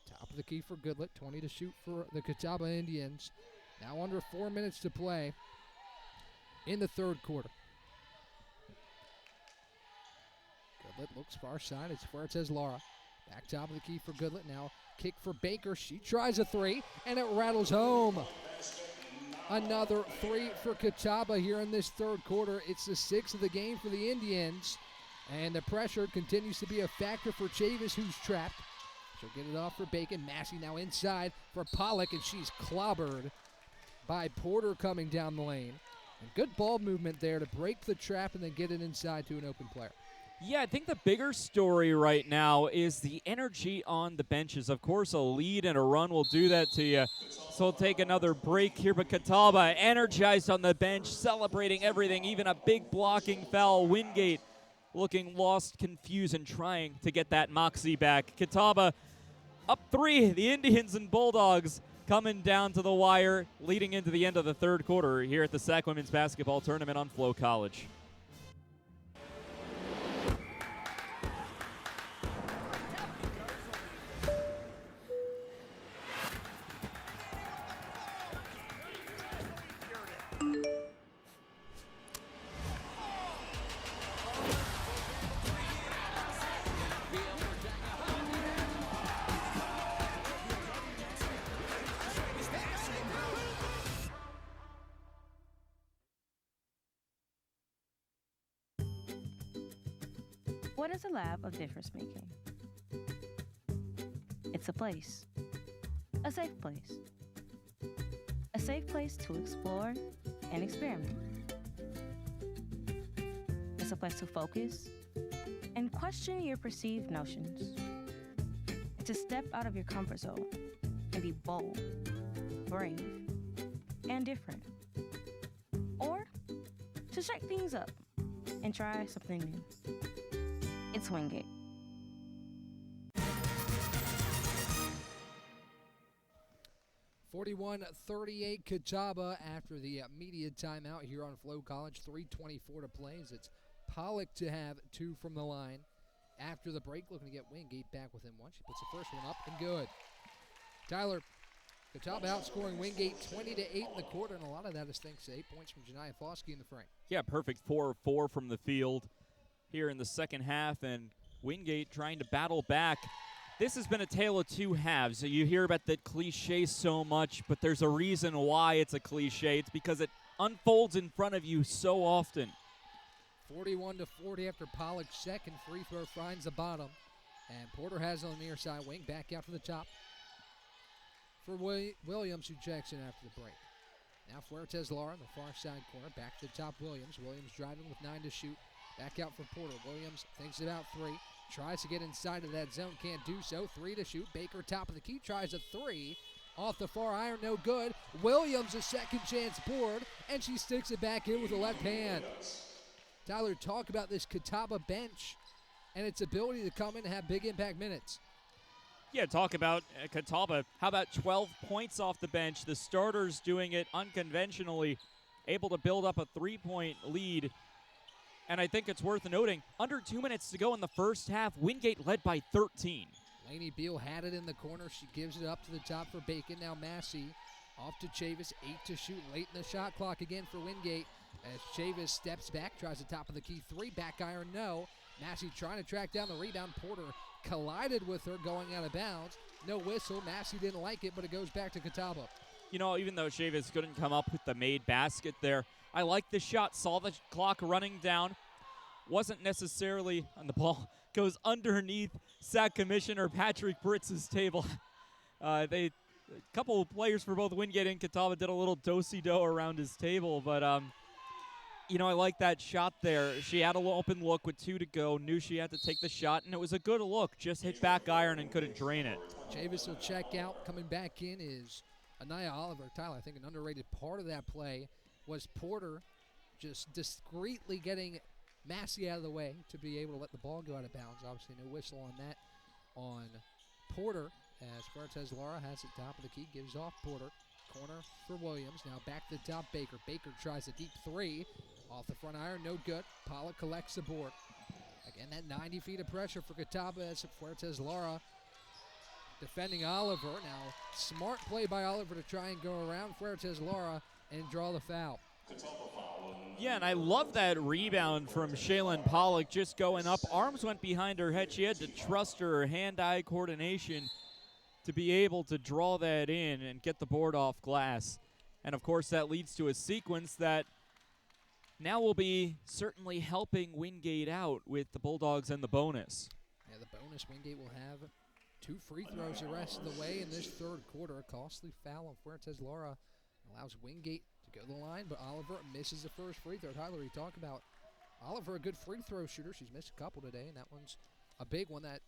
Top of the key for Goodlet. 20 to shoot for the Catawba Indians. Now under 4 minutes to play in the third quarter. Goodlet looks far side. It's where it says Laura. Back top of the key for Goodlet. Now kick for Baker. She tries a three, and it rattles home. Another three for Catawba here in this third quarter. It's the sixth of the game for the Indians, and the pressure continues to be a factor for Chavis, who's trapped. She'll get it off for Bacon. Massey now inside for Pollock, and she's clobbered by Porter coming down the lane. And good ball movement there to break the trap and then get it inside to an open player. Yeah, I think the bigger story right now is the energy on the benches. Of course, a lead and a run will do that to you. So we'll take another break here, but Catawba energized on the bench, celebrating everything, even a big blocking foul. Wingate looking lost, confused, and trying to get that moxie back. Catawba up three. The Indians and Bulldogs coming down to the wire, leading into the end of the third quarter here at the SAC Women's Basketball Tournament on Flow College. What is a lab of difference making? It's a place. A safe place. A safe place to explore and experiment. It's a place to focus and question your perceived notions. To step out of your comfort zone and be bold, brave, and different. Or to shake things up and try something new. It's Wingate. (41-38) Catawba after the media timeout here on Flow College. 3:24 to play as it's Pollock to have two from the line. After the break, looking to get Wingate back within one. She puts the first one up and good. Tyler, Catawba outscoring Wingate 20-8 in the quarter, and a lot of that is thanks to 8 points from Janiah Foskey in the frame. Yeah, perfect 4 of 4 from the field here in the second half, and Wingate trying to battle back. This has been a tale of two halves. You hear about that cliche so much, but there's a reason why it's a cliche. It's because it unfolds in front of you so often. 41-40 after Pollock's second free throw finds the bottom. And Porter has it on the near side wing. Back out to the top for Williams, who checks in after the break. Now Fuertes Lara in the far side corner. Back to the top, Williams. Williams driving with 9 to shoot. Back out for Porter. Williams thinks about three. Tries to get inside of that zone. Can't do so. 3 to shoot. Baker top of the key. Tries a three. Off the far iron. No good. Williams a second chance board. And she sticks it back in with the left hand. Tyler, talk about this Catawba bench and its ability to come in and have big impact minutes. Yeah, talk about Catawba. How about 12 points off the bench? The starters doing it unconventionally, able to build up a 3-point lead. And I think it's worth noting, under 2 minutes to go in the first half, Wingate led by 13. Lainey Beal had it in the corner. She gives it up to the top for Bacon. Now Massey off to Chavis. 8 to shoot late in the shot clock again for Wingate. As Chavis steps back, tries the top of the key three. Back iron, no. Massey trying to track down the rebound. Porter collided with her going out of bounds. No whistle. Massey didn't like it, but it goes back to Catawba. You know, even though Chavis couldn't come up with the made basket there, I like the shot. Saw the clock running down. Wasn't necessarily on the ball. Goes underneath SAC Commissioner Patrick Britz's table. A couple of players for both Wingate and Catawba did a little do-si-do around his table, but you know, I like that shot there. She had an open look with 2 to go, knew she had to take the shot, and it was a good look. Just hit back iron and couldn't drain it. Chavis will check out. Coming back in is Anaya Oliver. Tyler, I think an underrated part of that play was Porter just discreetly getting Massey out of the way to be able to let the ball go out of bounds. Obviously, no whistle on that on Porter, as Fuertes Lara has it top of the key, gives off Porter. Corner for Williams. Now back to the top, Baker. Baker tries a deep 3. Off the front iron, no good. Pollock collects the board. Again, that 90 feet of pressure for Catawba as Fuertes Lara defending Oliver. Now, smart play by Oliver to try and go around Fuertes Lara and draw the foul. Yeah, and I love that rebound from Shaylin Pollock just going up. Arms went behind her head. She had to trust her hand-eye coordination to be able to draw that in and get the board off glass. And, of course, that leads to a sequence that now will be certainly helping Wingate out with the Bulldogs and the bonus. Yeah, the bonus, Wingate will have 2 free throws the rest of the way in this third quarter. A costly foul on Fuertes Lara allows Wingate to go to the line, but Oliver misses the first free throw. Tyler, you talk about Oliver, a good free throw shooter. She's missed a couple today, and that one's a big one that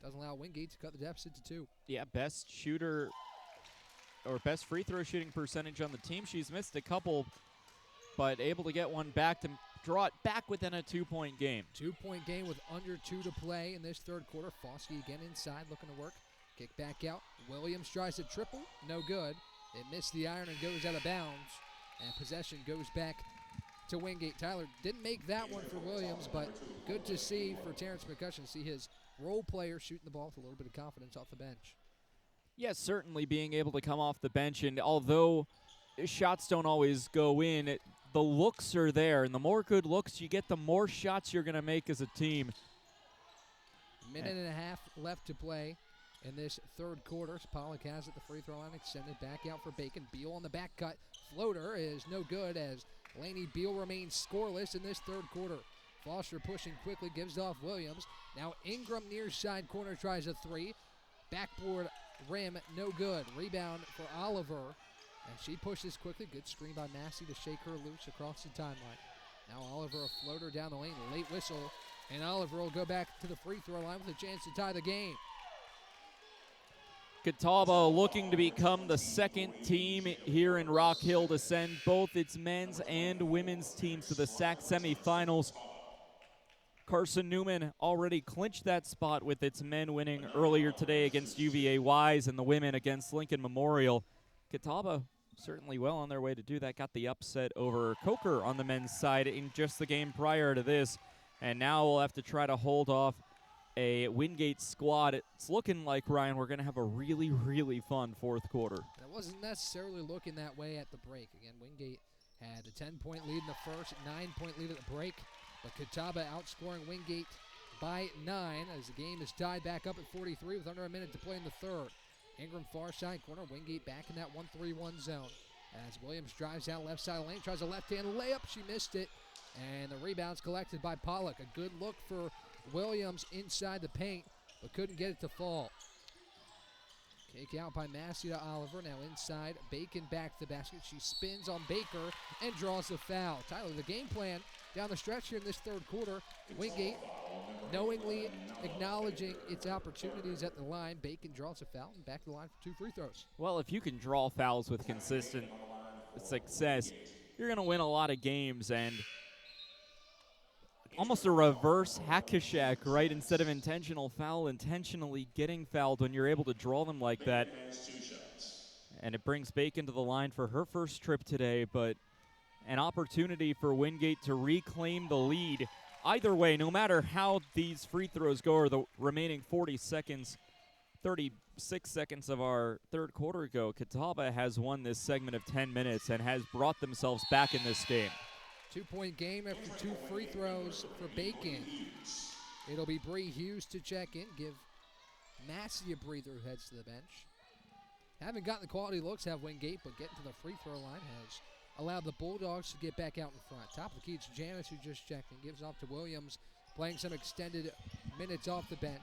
doesn't allow Wingate to cut the deficit to 2. Yeah, best shooter or best free throw shooting percentage on the team. She's missed a couple, but able to get one back to draw it back within a 2-point game. 2-point game with under 2 to play in this third quarter. Foskey again inside looking to work. Kick back out. Williams tries a triple. No good. It missed the iron and goes out of bounds. And possession goes back to Wingate. Tyler didn't make that one for Williams, but good to see for Terrence McCutcheon, see his role player shooting the ball with a little bit of confidence off the bench. Yes, certainly being able to come off the bench, and although shots don't always go in, the looks are there, and the more good looks you get, the more shots you're going to make as a team. Minute and a half left to play in this third quarter. Pollock has it, the free throw line extended, back out for Bacon. Beal on the back cut. Floater is no good as Lainey Beal remains scoreless in this third quarter. Foster pushing quickly, gives off Williams. Now Ingram near side corner tries a 3. Backboard rim, no good. Rebound for Oliver. And she pushes quickly. Good screen by Massey to shake her loose across the timeline. Now Oliver, a floater down the lane, late whistle. And Oliver will go back to the free throw line with a chance to tie the game. Catawba looking to become the second team here in Rock Hill to send both its men's and women's teams to the SAC semifinals. Carson-Newman already clinched that spot with its men winning earlier today against UVA-Wise and the women against Lincoln Memorial. Catawba certainly well on their way to do that. Got the upset over Coker on the men's side in just the game prior to this. And now we'll have to try to hold off a Wingate squad. It's looking like, Ryan, we're going to have a really, really fun fourth quarter. And it wasn't necessarily looking that way at the break. Again, Wingate had a 10-point lead in the first, 9-point lead at the break. But Catawba outscoring Wingate by 9 as the game is tied back up at 43 with under a minute to play in the third. Ingram far side corner, Wingate back in that 1-3-1 zone. As Williams drives out left side lane, tries a left-hand layup, she missed it. And the rebound's collected by Pollock. A good look for Williams inside the paint, but couldn't get it to fall. Kick out by Massey to Oliver. Now inside, Bacon back to the basket. She spins on Baker and draws the foul. Tyler, the game plan down the stretch here in this third quarter. Wingate knowingly acknowledging its opportunities at the line. Bacon draws a foul and back to the line for 2 free throws. Well, if you can draw fouls with consistent success, you're going to win a lot of games. And almost a reverse hack-a-shack, right? Instead of intentional foul, intentionally getting fouled when you're able to draw them like that. And it brings Bacon to the line for her first trip today, but an opportunity for Wingate to reclaim the lead. Either way, no matter how these free throws go or the remaining 40 seconds, 36 seconds of our third quarter go, Catawba has won this segment of 10 minutes and has brought themselves back in this game. 2-point game after 2 free throws for Bacon. It'll be Bree Hughes to check in, give Massey a breather who heads to the bench. Haven't gotten the quality looks, have Wingate, but getting to the free throw line has allowed the Bulldogs to get back out in front. Top of the key, it's Janice who just checked in, gives off to Williams, playing some extended minutes off the bench.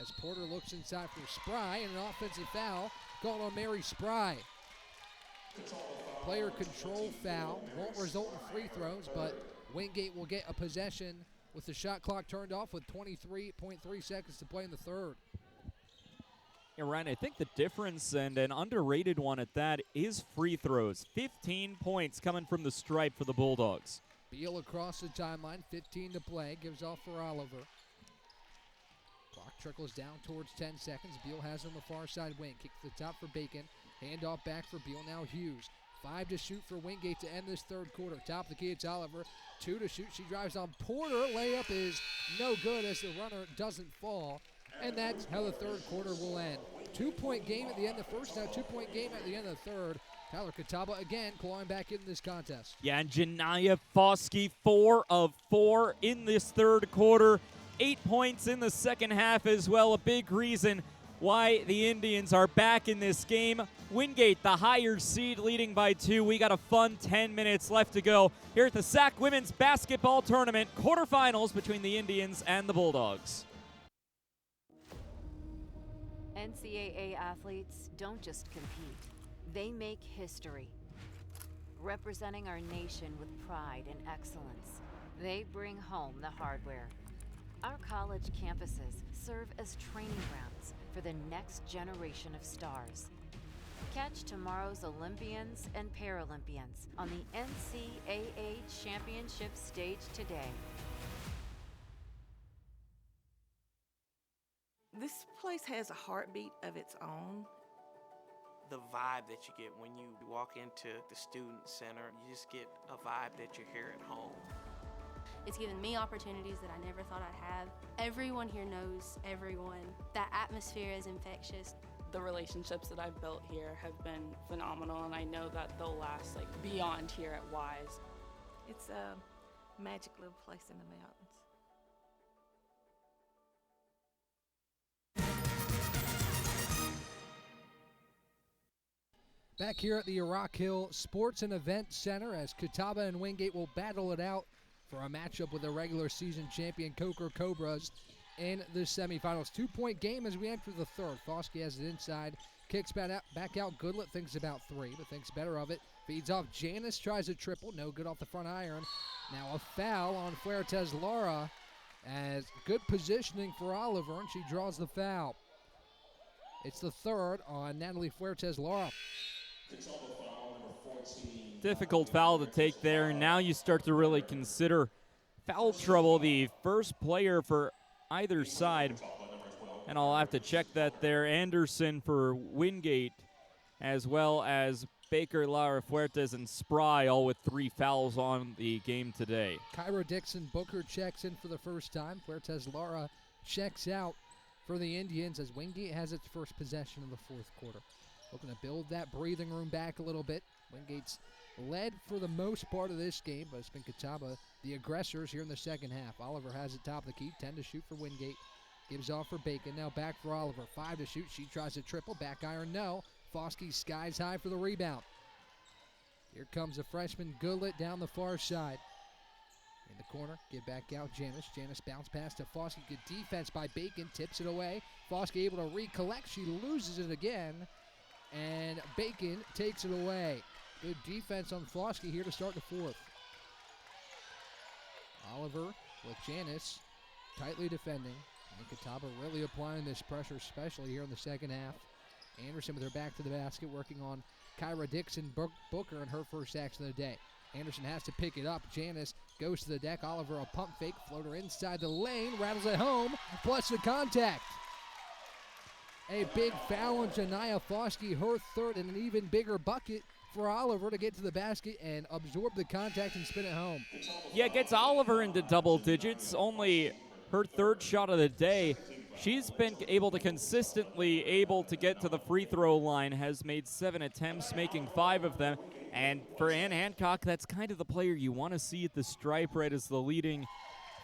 As Porter looks inside for Spry and an offensive foul called on Mary Spry. Player control foul. Won't result in free throws, but Wingate will get a possession with the shot clock turned off with 23.3 seconds to play in the third. Yeah, Ryan, I think the difference, and an underrated one at that, is free throws. 15 points coming from the stripe for the Bulldogs. Beal across the timeline, 15 to play, gives off for Oliver. Clock trickles down towards 10 seconds. Beal has on the far side wing. Kick to the top for Bacon. Handoff back for Beal. Now Hughes. 5 to shoot for Wingate to end this third quarter. Top of the key, it's Oliver. 2 to shoot. She drives on Porter. Layup is no good as the runner doesn't fall. And that's how the third quarter will end. 2-point game at the end of the first, now 2-point game at the end of the third. Tyler Catawba again clawing back into this contest. Yeah, and Janiyah Foskey, 4 of 4 in this third quarter. 8 points in the second half as well. A big reason why the Indians are back in this game. Wingate, the higher seed, leading by 2. We got a fun 10 minutes left to go here at the SAC Women's Basketball Tournament quarterfinals between the Indians and the Bulldogs. NCAA athletes don't just compete, they make history. Representing our nation with pride and excellence, they bring home the hardware. Our college campuses serve as training grounds for the next generation of stars. Catch tomorrow's Olympians and Paralympians on the NCAA Championship stage today. This place has a heartbeat of its own. The vibe that you get when you walk into the student center, you just get a vibe that you're here at home. It's given me opportunities that I never thought I'd have. Everyone here knows everyone. That atmosphere is infectious. The relationships that I've built here have been phenomenal, and I know that they'll last beyond here at Wise. It's a magic little place in the mountains. Back here at the Rock Hill Sports and Event Center as Catawba and Wingate will battle it out for a matchup with the regular season champion Coker Cobras in the semifinals. 2-point game as we enter the third. Foskey has it inside, kicks back out. Goodlet thinks about 3, but thinks better of it. Feeds off Janice, tries a triple, no good off the front iron. Now a foul on Fuertes Laura as good positioning for Oliver, and she draws the foul. It's the third on Natalie Fuertes Laura. Difficult foul to take there, and now you start to really consider foul trouble. The first player for either side, and I'll have to check that there. Anderson for Wingate, as well as Baker, Lara Fuertes, and Spry, all with 3 fouls on the game today. Kyra Dixon Booker checks in for the first time. Fuertes Lara checks out for the Indians as Wingate has its first possession of the fourth quarter. Looking to build that breathing room back a little bit. Wingate's led for the most part of this game, but it's been Catawba, the aggressors, here in the second half. Oliver has it top of the key, 10 to shoot for Wingate. Gives off for Bacon, now back for Oliver. 5 to shoot, she tries a triple, back iron, no. Foskey skies high for the rebound. Here comes the freshman Goodlet down the far side. In the corner, get back out Janice. Janice bounce pass to Foskey. Good defense by Bacon, tips it away. Foskey able to recollect, she loses it again. And Bacon takes it away. Good defense on Foskey here to start the fourth. Oliver with Janice tightly defending. And Catawba really applying this pressure, especially here in the second half. Anderson with her back to the basket, working on Kyra Dixon Booker in her first action of the day. Anderson has to pick it up. Janice goes to the deck. Oliver a pump fake, floater inside the lane, rattles it home, plus the contact. A big foul on Janiyah Foskey, her third, and an even bigger bucket for Oliver to get to the basket and absorb the contact and spin it home. Yeah, gets Oliver into double digits, only her third shot of the day. She's been able to consistently get to the free throw line, has made 7 attempts, making 5 of them. And for Ann Hancock, that's kind of the player you want to see at the stripe, right, as the leading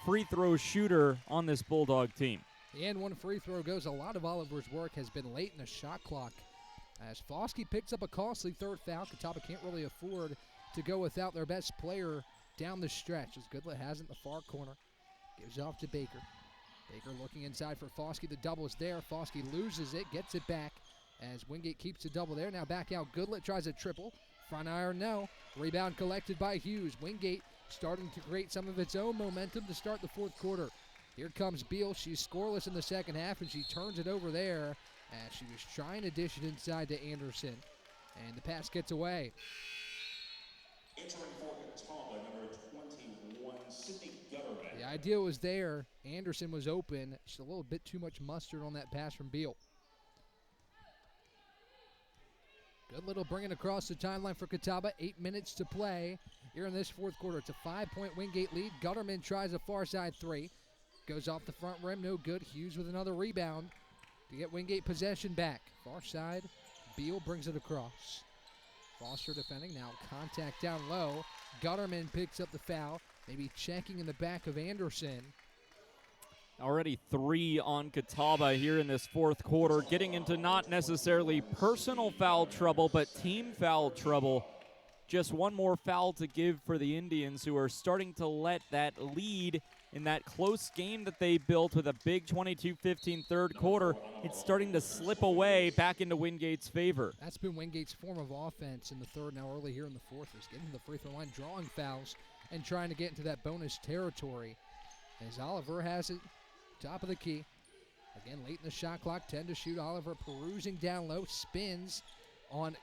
free throw shooter on this Bulldog team. And one free throw goes. A lot of Oliver's work has been late in the shot clock. As Foskey picks up a costly third foul, Catawba can't really afford to go without their best player down the stretch. As Goodlet has it in the far corner. Gives off to Baker. Baker looking inside for Foskey. The double is there. Foskey loses it, gets it back. as Wingate keeps the double there. Now back out Goodlet, tries a triple. Front iron, no. Rebound collected by Hughes. Wingate starting to create some of its own momentum to start the fourth quarter. Here comes Beal. She's scoreless in the second half, and she turns it over there as she was trying to dish it inside to Anderson. And the pass gets away. Entering for Catawba, number 21, Sydney Gutterman. The idea was there. Anderson was open. Just a little bit too much mustard on that pass from Beal. Good little bring it across the timeline for Catawba. 8 minutes to play here in this fourth quarter. It's a 5-point Wingate lead. Gutterman tries a far side three. Goes off the front rim, no good. Hughes with another rebound to get Wingate possession back. Far side, Beal brings it across. Foster defending, now contact down low. Gutterman picks up the foul, maybe checking in the back of Anderson. Already 3 on Catawba here in this fourth quarter, getting into not necessarily personal foul trouble, but team foul trouble. Just one more foul to give for the Indians, who are starting to let that lead in that close game that they built with a big 22-15 third quarter. It's starting to slip away back into Wingate's favor. That's been Wingate's form of offense in the third, now early here in the fourth, is getting to the free throw line, drawing fouls, and trying to get into that bonus territory. As Oliver has it, top of the key. Again, late in the shot clock, 10 to shoot. Oliver perusing down low, spins on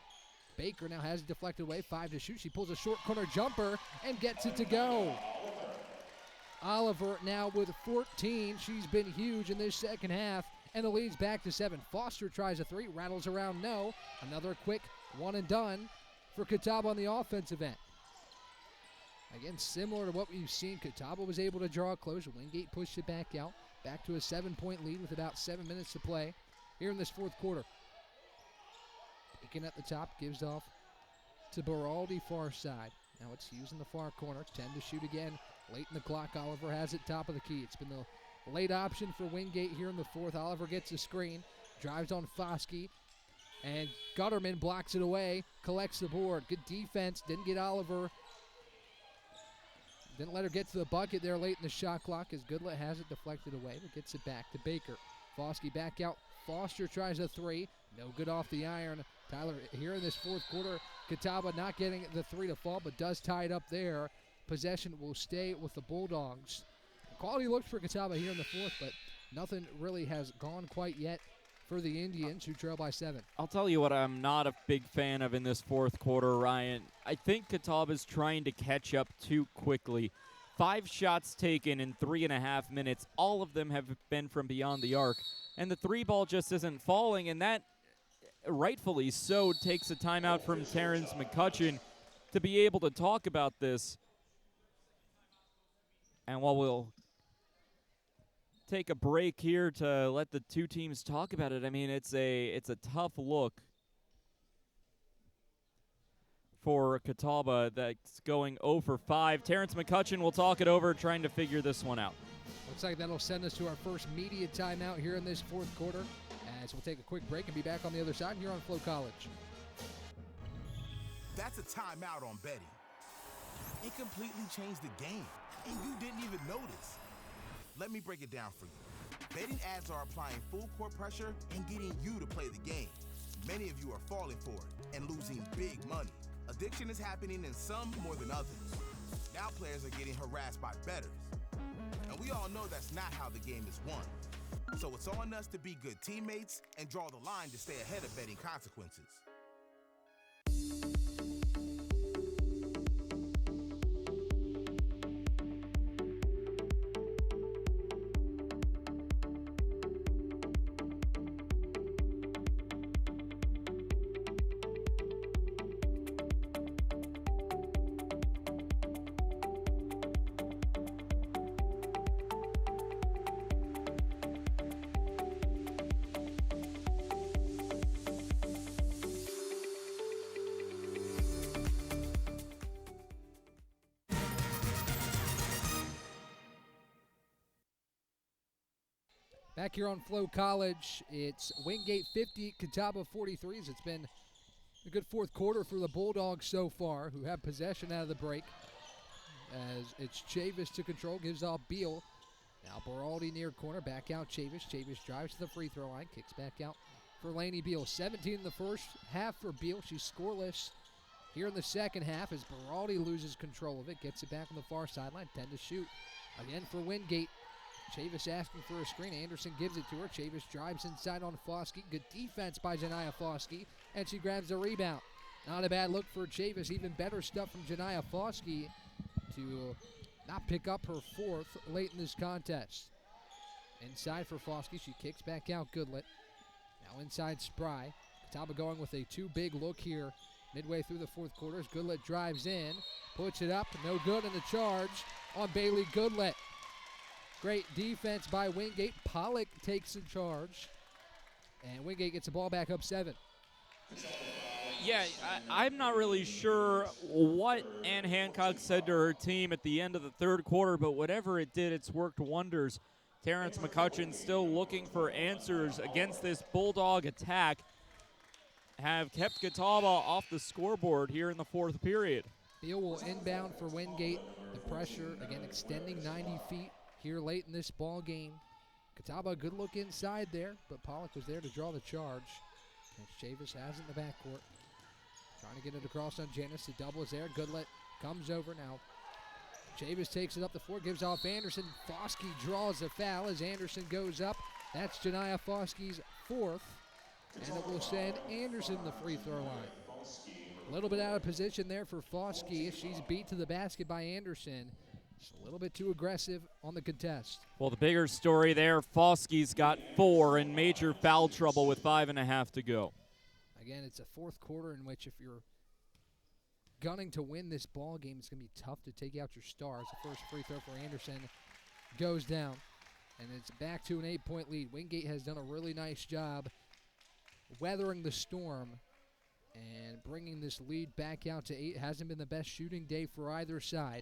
Baker, now has it deflected away, 5 to shoot. She pulls a short corner jumper and gets it to go. Oliver now with 14. She's been huge in this second half, and the lead's back to 7. Foster tries a three, rattles around, no. Another quick one and done for Catawba on the offensive end. Again, similar to what we've seen, Catawba was able to draw close. Wingate pushed it back out, back to a 7-point lead with about 7 minutes to play here in this fourth quarter. Bacon at the top, gives off to Beraldi, far side. Now it's Hughes in the far corner, 10 to shoot again. Late in the clock, Oliver has it top of the key. It's been the late option for Wingate here in the fourth. Oliver gets a screen, drives on Foskey, and Gutterman blocks it away, collects the board. Good defense, didn't get Oliver. Didn't let her get to the bucket there late in the shot clock as Goodlet has it deflected away, but gets it back to Baker. Foskey back out. Foster tries a three. No good off the iron. Tyler, here in this fourth quarter, Catawba not getting the three to fall, but does tie it up there. Possession will stay with the Bulldogs. Quality looks for Catawba here in the fourth, but nothing really has gone quite yet for the Indians, who trail by 7. I'll tell you what I'm not a big fan of in this fourth quarter, Ryan. I think Catawba's trying to catch up too quickly. 5 shots taken in 3.5 minutes. All of them have been from beyond the arc, and the three ball just isn't falling, and that, rightfully so, takes a timeout from Terrence McCutcheon to be able to talk about this. And while we'll take a break here to let the two teams talk about it, I mean, it's a tough look for Catawba that's going 0 for 5. Terrence McCutcheon will talk it over, trying to figure this one out. Looks like that'll send us to our first media timeout here in this fourth quarter, as we'll take a quick break and be back on the other side here on Flow College. That's a timeout on betting. It completely changed the game, and you didn't even notice. Let me break it down for you. Betting ads are applying full court pressure and getting you to play the game. Many of you are falling for it and losing big money. Addiction is happening in some more than others. Now players are getting harassed by bettors. And we all know that's not how the game is won. So it's on us to be good teammates and draw the line to stay ahead of betting consequences. Back here on Flow College, it's Wingate 50, Catawba 43s. It's been a good fourth quarter for the Bulldogs so far, who have possession out of the break. As it's Chavis to control, gives off Beal. Now Beraldi near corner, back out Chavis. Chavis drives to the free throw line, kicks back out for Lainey Beal. 17 in the first half for Beal. She's scoreless here in the second half as Beraldi loses control of it. Gets it back on the far sideline. 10 to shoot. Again for Wingate. Chavis asking for a screen. Anderson gives it to her. Chavis drives inside on Foskey. Good defense by Janiyah Foskey, and she grabs the rebound. Not a bad look for Chavis. Even better stuff from Janiyah Foskey to not pick up her fourth late in this contest. Inside for Foskey. She kicks back out Goodlet. Now inside Spry. Catawba going with a too-big look here midway through the fourth quarter as Goodlet drives in. Puts it up. No good in the charge on Bailey Goodlet. Great defense by Wingate. Pollock takes the charge. And Wingate gets the ball back up 7. Yeah, I'm not really sure what Ann Hancock said to her team at the end of the third quarter, but whatever it did, it's worked wonders. Terrence McCutcheon still looking for answers against this Bulldog attack. Have kept Catawba off the scoreboard here in the fourth period. Beal will inbound for Wingate. The pressure, again, extending 90 feet here late in this ball game. Catawba, good look inside there, but Pollock was there to draw the charge. And Chavis has it in the backcourt. Trying to get it across on Janice. The double is there. Goodlet comes over now. Chavis takes it up the floor, gives off Anderson. Foskey draws a foul as Anderson goes up. That's Janiyah Foskey's fourth. And it will send Anderson the free throw line. A little bit out of position there for Foskey. She's beat to the basket by Anderson. Just a little bit too aggressive on the contest. Well, the bigger story there, Foskey's got 4 in major foul trouble with 5.5 to go. Again, it's a fourth quarter in which if you're gunning to win this ball game, it's going to be tough to take out your stars. The first free throw for Anderson goes down, and it's back to an 8-point lead. Wingate has done a really nice job weathering the storm and bringing this lead back out to 8. Hasn't been the best shooting day for either side.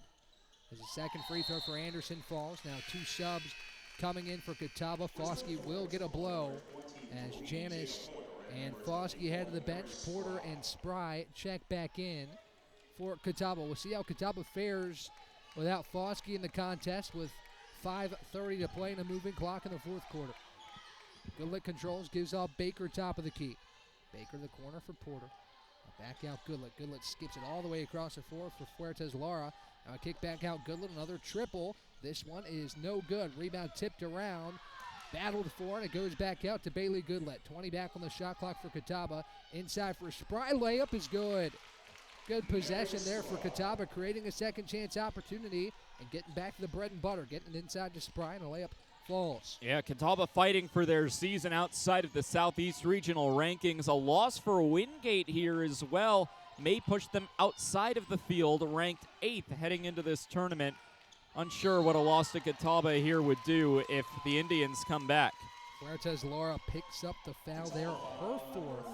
As the second free throw for Anderson falls. Now 2 subs coming in for Catawba. Foskey will get a blow as Janice and Foskey head to the bench. Porter and Spry check back in for Catawba. We'll see how Catawba fares without Foskey in the contest with 5:30 to play and a moving clock in the fourth quarter. Goodlet controls, gives off Baker top of the key. Baker the corner for Porter. Back out Goodlet. Goodlet skips it all the way across the floor for Fuertes Lara. Now a kick back out Goodlet, another triple. This one is no good. Rebound tipped around. Battled for it. It goes back out to Bailey Goodlet. 20 back on the shot clock for Catawba. Inside for Spry. Layup is good. Good possession there for Catawba, creating a second chance opportunity and getting back to the bread and butter. Getting it inside to Spry, and a layup falls. Yeah, Catawba fighting for their season outside of the Southeast Regional rankings. A loss for Wingate here as well may push them outside of the field, ranked 8th heading into this tournament. Unsure what a loss to Catawba here would do if the Indians come back. Fuertes Lara picks up the foul there, her fourth,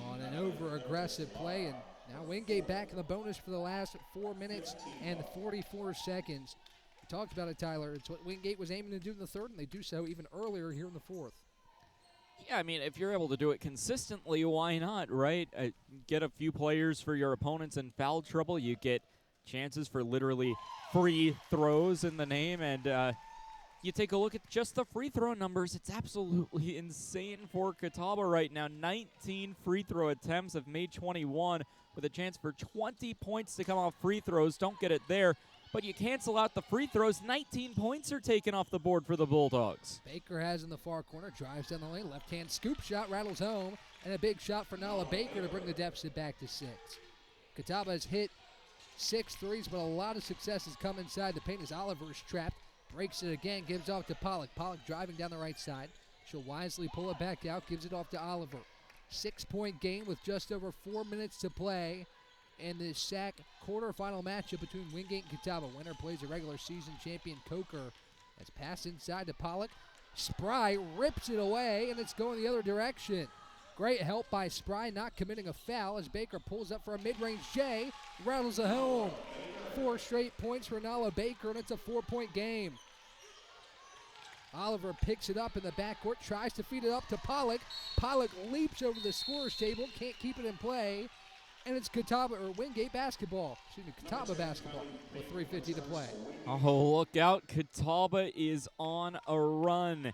on an over-aggressive play. And now Wingate back in the bonus for the last 4 minutes and 44 seconds. We talked about it, Tyler. It's what Wingate was aiming to do in the third, and they do so even earlier here in the fourth. Yeah, I mean, if you're able to do it consistently, why not, right? Get a few players for your opponents in foul trouble. You get chances for literally free throws in the name, and you take a look at just the free throw numbers. It's absolutely insane for Catawba right now. 19 free throw attempts, have made 21 with a chance for 20 points to come off free throws. Don't get it there, but you cancel out the free throws. 19 points are taken off the board for the Bulldogs. Baker has in the far corner, drives down the lane, left-hand scoop shot, rattles home, and a big shot for Nala Baker to bring the deficit back to 6. Catawba has hit 6 threes, but a lot of success has come inside the paint as Oliver's trapped. Breaks it again, gives off to Pollock. Pollock driving down the right side. She'll wisely pull it back out, gives it off to Oliver. 6-point game with just over 4 minutes to play in the SAC quarterfinal matchup between Wingate and Catawba. Winner plays a regular season champion Coker. That's passed inside to Pollock. Spry rips it away, and it's going the other direction. Great help by Spry, not committing a foul as Baker pulls up for a mid-range J, rattles it home. 4 straight points for Nala Baker, and it's a 4-point game. Oliver picks it up in the backcourt, tries to feed it up to Pollock. Pollock leaps over the scorer's table, can't keep it in play, and it's Wingate basketball. Catawba basketball with 3:50 to play. Oh, look out. Catawba is on a run.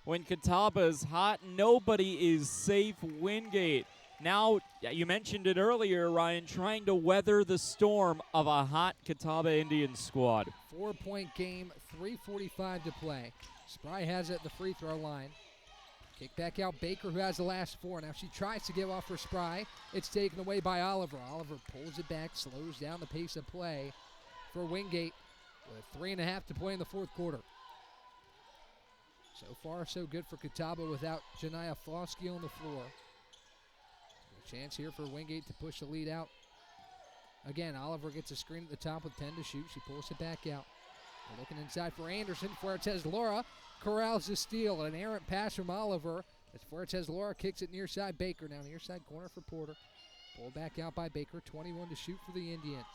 When Catawba's hot, nobody is safe. Wingate. Now, you mentioned it earlier, Ryan, trying to weather the storm of a hot Catawba Indians squad. 4-point game, 3:45 to play. Spry has it at the free throw line. Kick back out Baker, who has the last four. Now she tries to give off for Spry. It's taken away by Oliver. Oliver pulls it back, slows down the pace of play for Wingate with 3.5 to play in the fourth quarter. So far, so good for Catawba without Janiah Foskey on the floor. A chance here for Wingate to push the lead out. Again, Oliver gets a screen at the top with 10 to shoot. She pulls it back out. They're looking inside for Anderson. Fuertes Laura corrals the steal. An errant pass from Oliver as Fuertes Laura kicks it near side Baker. Now near side corner for Porter. Pulled back out by Baker. 21 to shoot for the Indians.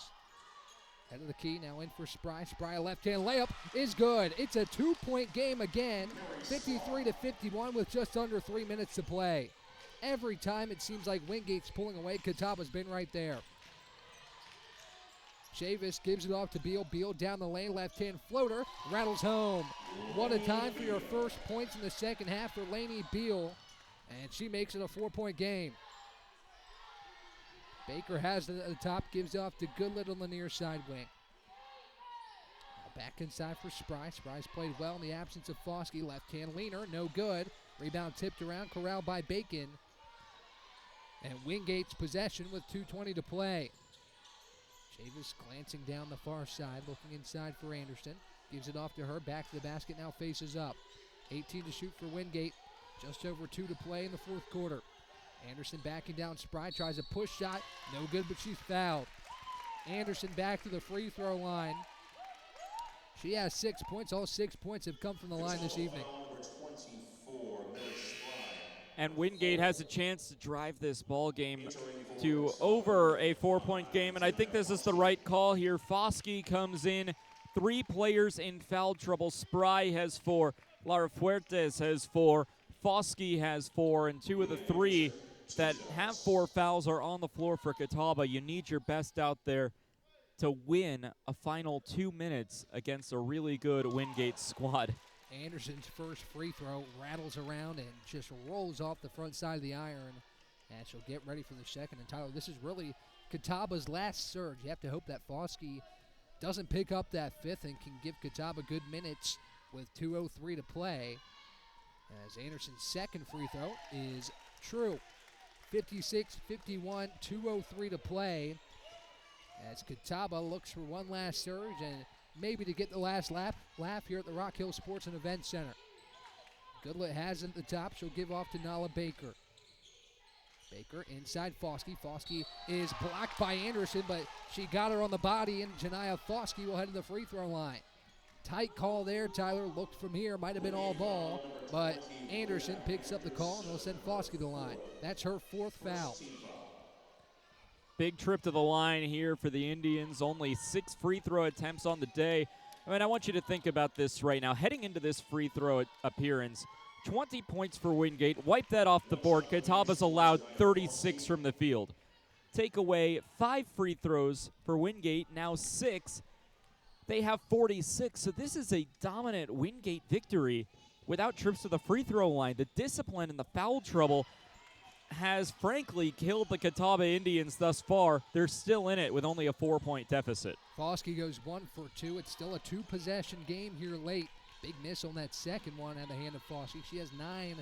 Head of the key, now in for Spry. Spry, left-hand layup is good. It's a 2-point game again, 53-51 with just under 3 minutes to play. Every time it seems like Wingate's pulling away, Catawba's been right there. Chavis gives it off to Beal. Beal down the lane, left-hand floater, rattles home. What a time for your first points in the second half for Lainey Beal, and she makes it a 4-point game. Baker has it at the top, gives off to Goodlet on the near side wing. Now back inside for Spry. Spry's played well in the absence of Foskey. Left-hand leaner, no good. Rebound tipped around, corralled by Bacon. And Wingate's possession with 2:20 to play. Chavis glancing down the far side, looking inside for Anderson. Gives it off to her, back to the basket, now faces up. 18 to shoot for Wingate. Just over 2 to play in the fourth quarter. Anderson backing down Spry, tries a push shot, no good, but she's fouled. Anderson back to the free throw line. She has 6 points. All 6 points have come from the line this evening. And Wingate has a chance to drive this ball game to over a 4-point game, and I think this is the right call here. Foskey comes in, 3 players in foul trouble. Spry has 4, Lara Fuertes has 4, Foskey has 4, and 2 of the 3 that have 4 fouls are on the floor for Catawba. You need your best out there to win a final 2 minutes against a really good Wingate squad. Anderson's first free throw rattles around and just rolls off the front side of the iron. And she'll get ready for the second. And Tyler, this is really Catawba's last surge. You have to hope that Foskey doesn't pick up that fifth and can give Catawba good minutes with 2:03 to play. As Anderson's second free throw is true. 56-51, 2:03 to play. As Catawba looks for one last surge and maybe to get the last laugh here at the Rock Hill Sports and Events Center. Goodlet has it at the top. She'll give off to Nala Baker. Baker inside Foskey. Foskey is blocked by Anderson, but she got her on the body, and Janiah Foskey will head to the free throw line. Tight call there. Tyler looked from here. Might have been all ball, but Anderson picks up the call and will send Foskey to the line. That's her 4th foul. Big trip to the line here for the Indians. Only 6 free throw attempts on the day. I mean, I want you to think about this right now. Heading into this free throw appearance, 20 points for Wingate. Wipe that off the board. Catawba's allowed 36 from the field. Take away 5 free throws for Wingate, now 6. They have 46, so this is a dominant Wingate victory without trips to the free throw line. The discipline and the foul trouble has frankly killed the Catawba Indians thus far. They're still in it with only a 4-point deficit. Foskey goes 1 for 2. It's still a 2-possession game here late. Big miss on that second one at the hand of Foskey. She has 9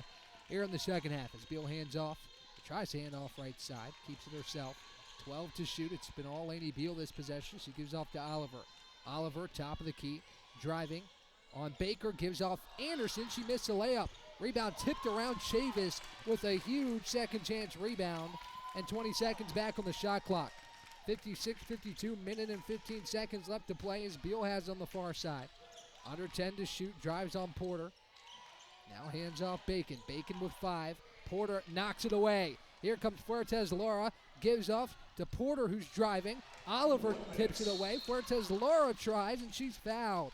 here in the second half as Beal hands off. Tries to hand off right side. Keeps it herself. 12 to shoot. It's been all Lainey Beal this possession. She gives off to Oliver. Oliver, top of the key. Driving on Baker. Gives off Anderson. She missed a layup. Rebound tipped around Chavis with a huge second chance rebound. And 20 seconds back on the shot clock. 56-52, minute and 15 seconds left to play as Beal has on the far side. Under 10 to shoot, drives on Porter. Now hands off Bacon. Bacon with 5. Porter knocks it away. Here comes Fuertes Laura. Gives off to Porter, who's driving. Oliver tips it away. Fuertes Laura tries, and she's fouled.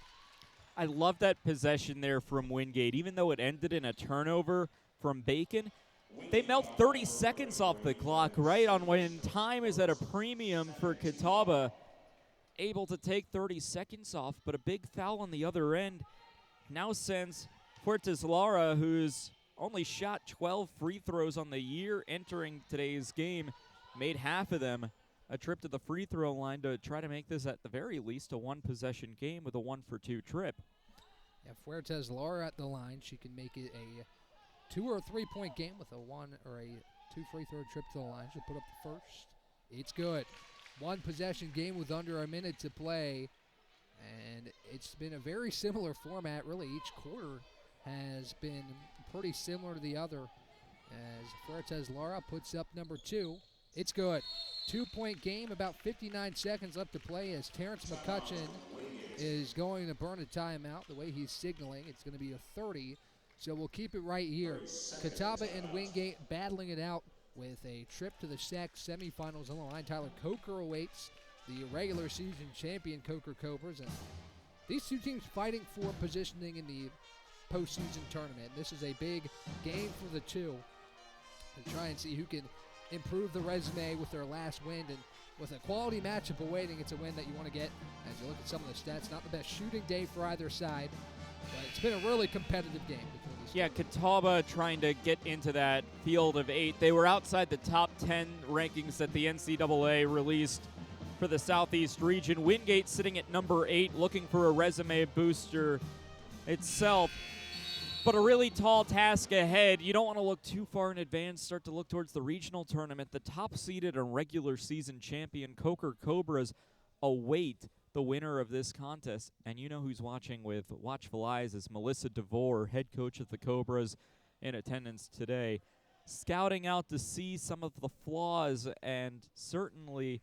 I love that possession there from Wingate. Even though it ended in a turnover from Bacon, they melt 30 seconds off the clock, right on when time is at a premium for Catawba. Able to take 30 seconds off, but a big foul on the other end now sends Fuertes Lara, who's only shot 12 free throws on the year entering today's game, made half of them a trip to the free throw line to try to make this at the very least a one-possession game with a 1-for-2 trip. Yeah, Fuertes Lara at the line. She can make it a 2 or 3 point game with a 1 or a 2 free throw trip to the line. She'll put up the first. It's good. One possession game with under a minute to play. And it's been a very similar format, really. Each quarter has been pretty similar to the other as Fuertes Lara puts up number 2. It's good. 2-point game, about 59 seconds left to play as Terrence McCutcheon is going to burn a timeout. The way he's signaling, it's going to be a 30. So we'll keep it right here. Catawba and Wingate battling it out with a trip to the SAC semifinals on the line. Tyler Coker awaits the regular season champion Coker Cobras. And these two teams fighting for positioning in the postseason tournament. This is a big game for the two to try and see who can improve the resume with their last win. And with a quality matchup awaiting, it's a win that you want to get. As you look at some of the stats, not the best shooting day for either side, but it's been a really competitive game between these Yeah, Catawba trying to get into that field of 8. They were outside the top 10 rankings that the NCAA released for the Southeast region. Wingate sitting at number 8, looking for a resume booster itself. But a really tall task ahead. You don't want to look too far in advance. Start to look towards the regional tournament. The top-seeded and regular season champion Coker Cobras await the winner of this contest. And you know who's watching with watchful eyes is Melissa DeVore, head coach of the Cobras, in attendance today, scouting out to see some of the flaws and certainly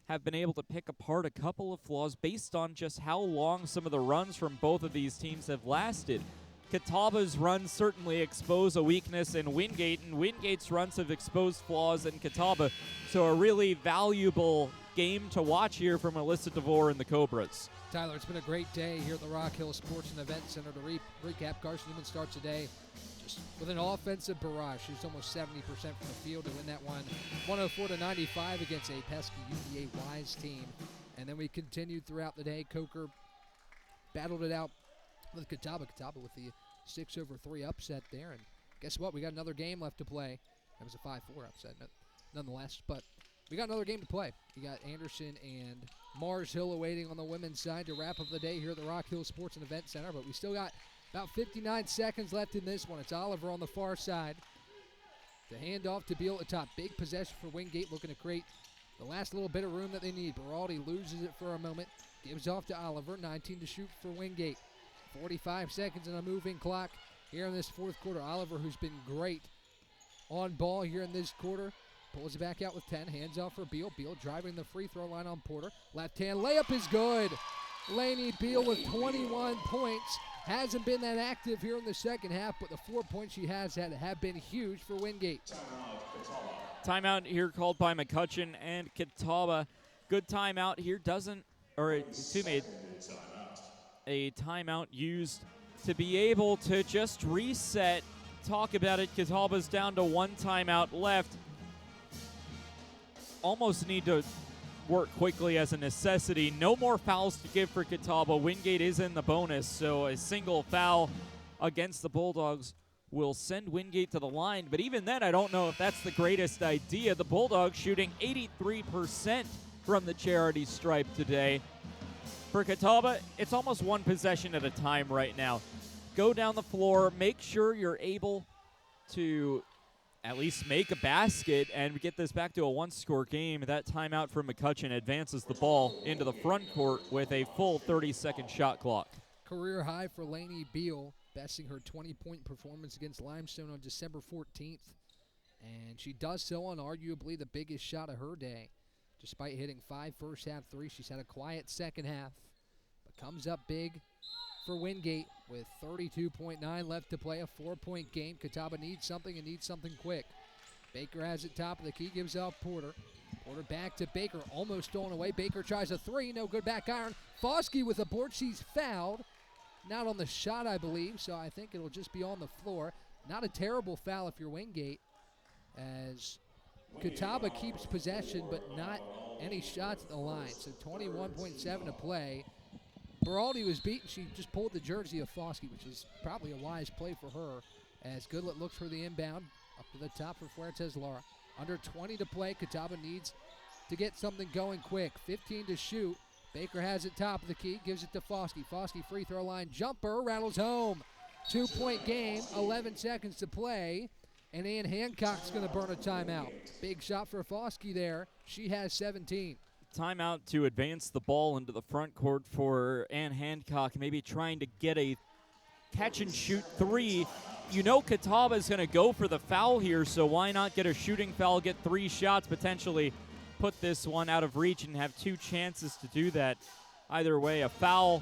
have been able to pick apart a couple of flaws based on just how long some of the runs from both of these teams have lasted. Catawba's runs certainly expose a weakness in Wingate, and Wingate's runs have exposed flaws in Catawba. So a really valuable game to watch here for Melissa DeVore and the Cobras. Tyler, it's been a great day here at the Rock Hill Sports and Event Center. To recap, Carson-Newman starts the day just with an offensive barrage. She's almost 70% from the field to win that one, 104-95 against a pesky UVA Wise team. And then we continued throughout the day. Coker battled it out with Catawba with the 6-over-3 upset there. And guess what? We got another game left to play. That was a 5-4 upset, nonetheless. But we got another game to play. We got Anderson and Mars Hill awaiting on the women's side to wrap up the day here at the Rock Hill Sports and Event Center. But we still got about 59 seconds left in this one. It's Oliver on the far side. The handoff to Beal at the top. Big possession for Wingate, looking to create the last little bit of room that they need. Beraldi loses it for a moment. Gives off to Oliver. 19 to shoot for Wingate. 45 seconds and a moving clock here in this fourth quarter. Oliver, who's been great on ball here in this quarter, pulls it back out with 10. Hands off for Beal. Beal driving the free throw line on Porter. Left hand layup is good. Lainey Beal with 21 points. Hasn't been that active here in the second half, but the 4 points she has had have been huge for Wingate. Timeout here called by McCutcheon and Catawba. Good timeout here a timeout used to be able to just reset. Talk about it. Catawba's down to 1 timeout left. Almost need to work quickly as a necessity. No more fouls to give for Catawba. Wingate is in the bonus, so a single foul against the Bulldogs will send Wingate to the line. But even then, I don't know if that's the greatest idea. The Bulldogs shooting 83% from the charity stripe today. For Catawba, it's almost one possession at a time right now. Go down the floor, make sure you're able to at least make a basket and get this back to a one-score game. That timeout from McCutcheon advances the ball into the front court with a full 30-second shot clock. Career high for Lainey Beal, besting her 20-point performance against Limestone on December 14th. And she does so on arguably the biggest shot of her day. Despite hitting 5 first-half threes, she's had a quiet second half, but comes up big for Wingate with 32.9 left to play, a 4-point game. Catawba needs something and needs something quick. Baker has it top of the key, gives off Porter. Porter back to Baker, almost stolen away. Baker tries a 3, no good, back iron. Foskey with a board, she's fouled. Not on the shot, I believe, so I think it'll just be on the floor. Not a terrible foul if you're Wingate, as Catawba keeps possession, but not any shots at the line. So 21.7 to play. Beraldi was beaten. She just pulled the jersey of Foskey, which was probably a wise play for her, as Goodlet looks for the inbound. Up to the top for Fuertes Lara. Under 20 to play. Catawba needs to get something going quick. 15 to shoot. Baker has it top of the key, gives it to Foskey. Foskey free throw line jumper, rattles home. 2-point game, 11 seconds to play, and Ann Hancock's going to burn a timeout. Big shot for Foskey there. She has 17. Timeout to advance the ball into the front court for Ann Hancock, maybe trying to get a catch-and-shoot three. You know Catawba's going to go for the foul here, so why not get a shooting foul, get 3 shots, potentially put this one out of reach and have 2 chances to do that. Either way, a foul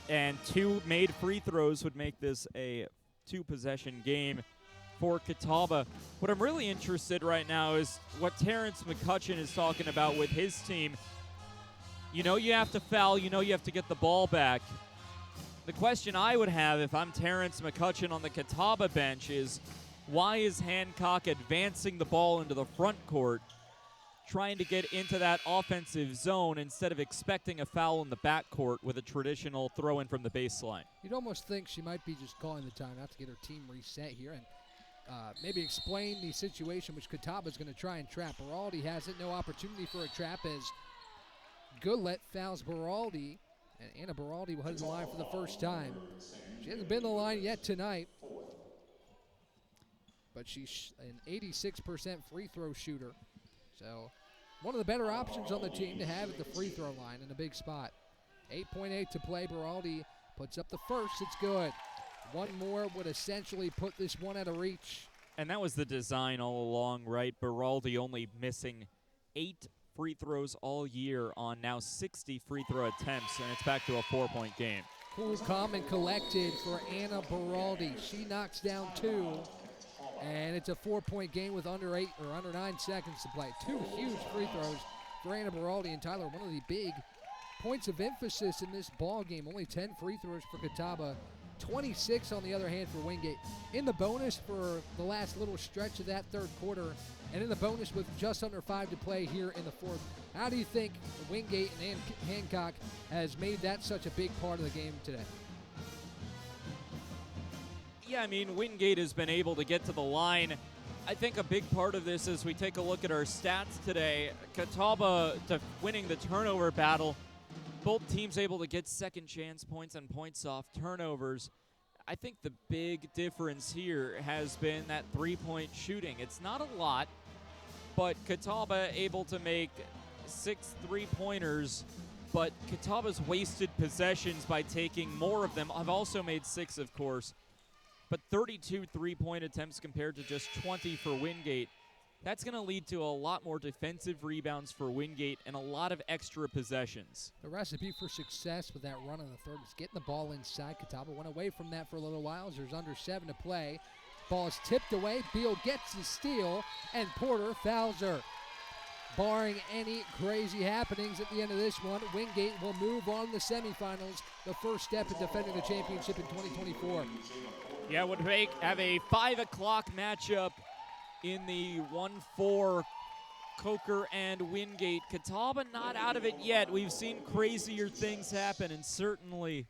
and 2 made free throws would make this a 2-possession game for Catawba. What I'm really interested right now is what Terrence McCutcheon is talking about with his team. You know you have to foul, you know you have to get the ball back. The question I would have if I'm Terrence McCutcheon on the Catawba bench is, why is Hancock advancing the ball into the front court, trying to get into that offensive zone instead of expecting a foul in the backcourt with a traditional throw-in from the baseline? You'd almost think she might be just calling the timeout to get her team reset here and maybe explain the situation which Catawba's going to try and trap. Beraldi has it, no opportunity for a trap as Goodlet fouls Beraldi, and Anna Beraldi will head to the line for the first time. She hasn't been to the line yet tonight, but she's an 86% free throw shooter. So one of the better options on the team to have at the free throw line in a big spot. 8.8 to play. Beraldi puts up the first. It's good. One more would essentially put this one out of reach. And that was the design all along, right? Beraldi only missing 8 free throws all year on now 60 free throw attempts, and it's back to a 4-point game. Cool, calm, and collected for Anna Beraldi. She knocks down 2. And it's a 4-point game with under 9 seconds to play. 2 huge free throws for Anna Beraldi and Tyler. One of the big points of emphasis in this ball game. Only 10 free throws for Catawba. 26 on the other hand for Wingate. In the bonus for the last little stretch of that third quarter, and in the bonus with just under 5 to play here in the fourth. How do you think Wingate and Hancock has made that such a big part of the game today? Yeah, I mean, Wingate has been able to get to the line. I think a big part of this is we take a look at our stats today. Catawba to winning the turnover battle. Both teams able to get second chance points and points off turnovers. I think the big difference here has been that 3-point shooting. It's not a lot, but Catawba able to make 6 3-pointers, but Catawba's wasted possessions by taking more of them. I've also made 6, of course. But 32 3-point attempts compared to just 20 for Wingate. That's going to lead to a lot more defensive rebounds for Wingate and a lot of extra possessions. The recipe for success with that run in the third is getting the ball inside. Catawba went away from that for a little while as there's under 7 to play. Ball is tipped away. Beal gets the steal, and Porter fouls her. Barring any crazy happenings at the end of this one, Wingate will move on to the semifinals, the first step in defending the championship in 2024. Yeah, would have a 5 o'clock matchup in the 1-4 Coker and Wingate. Catawba not out of it yet. We've seen crazier things happen, and certainly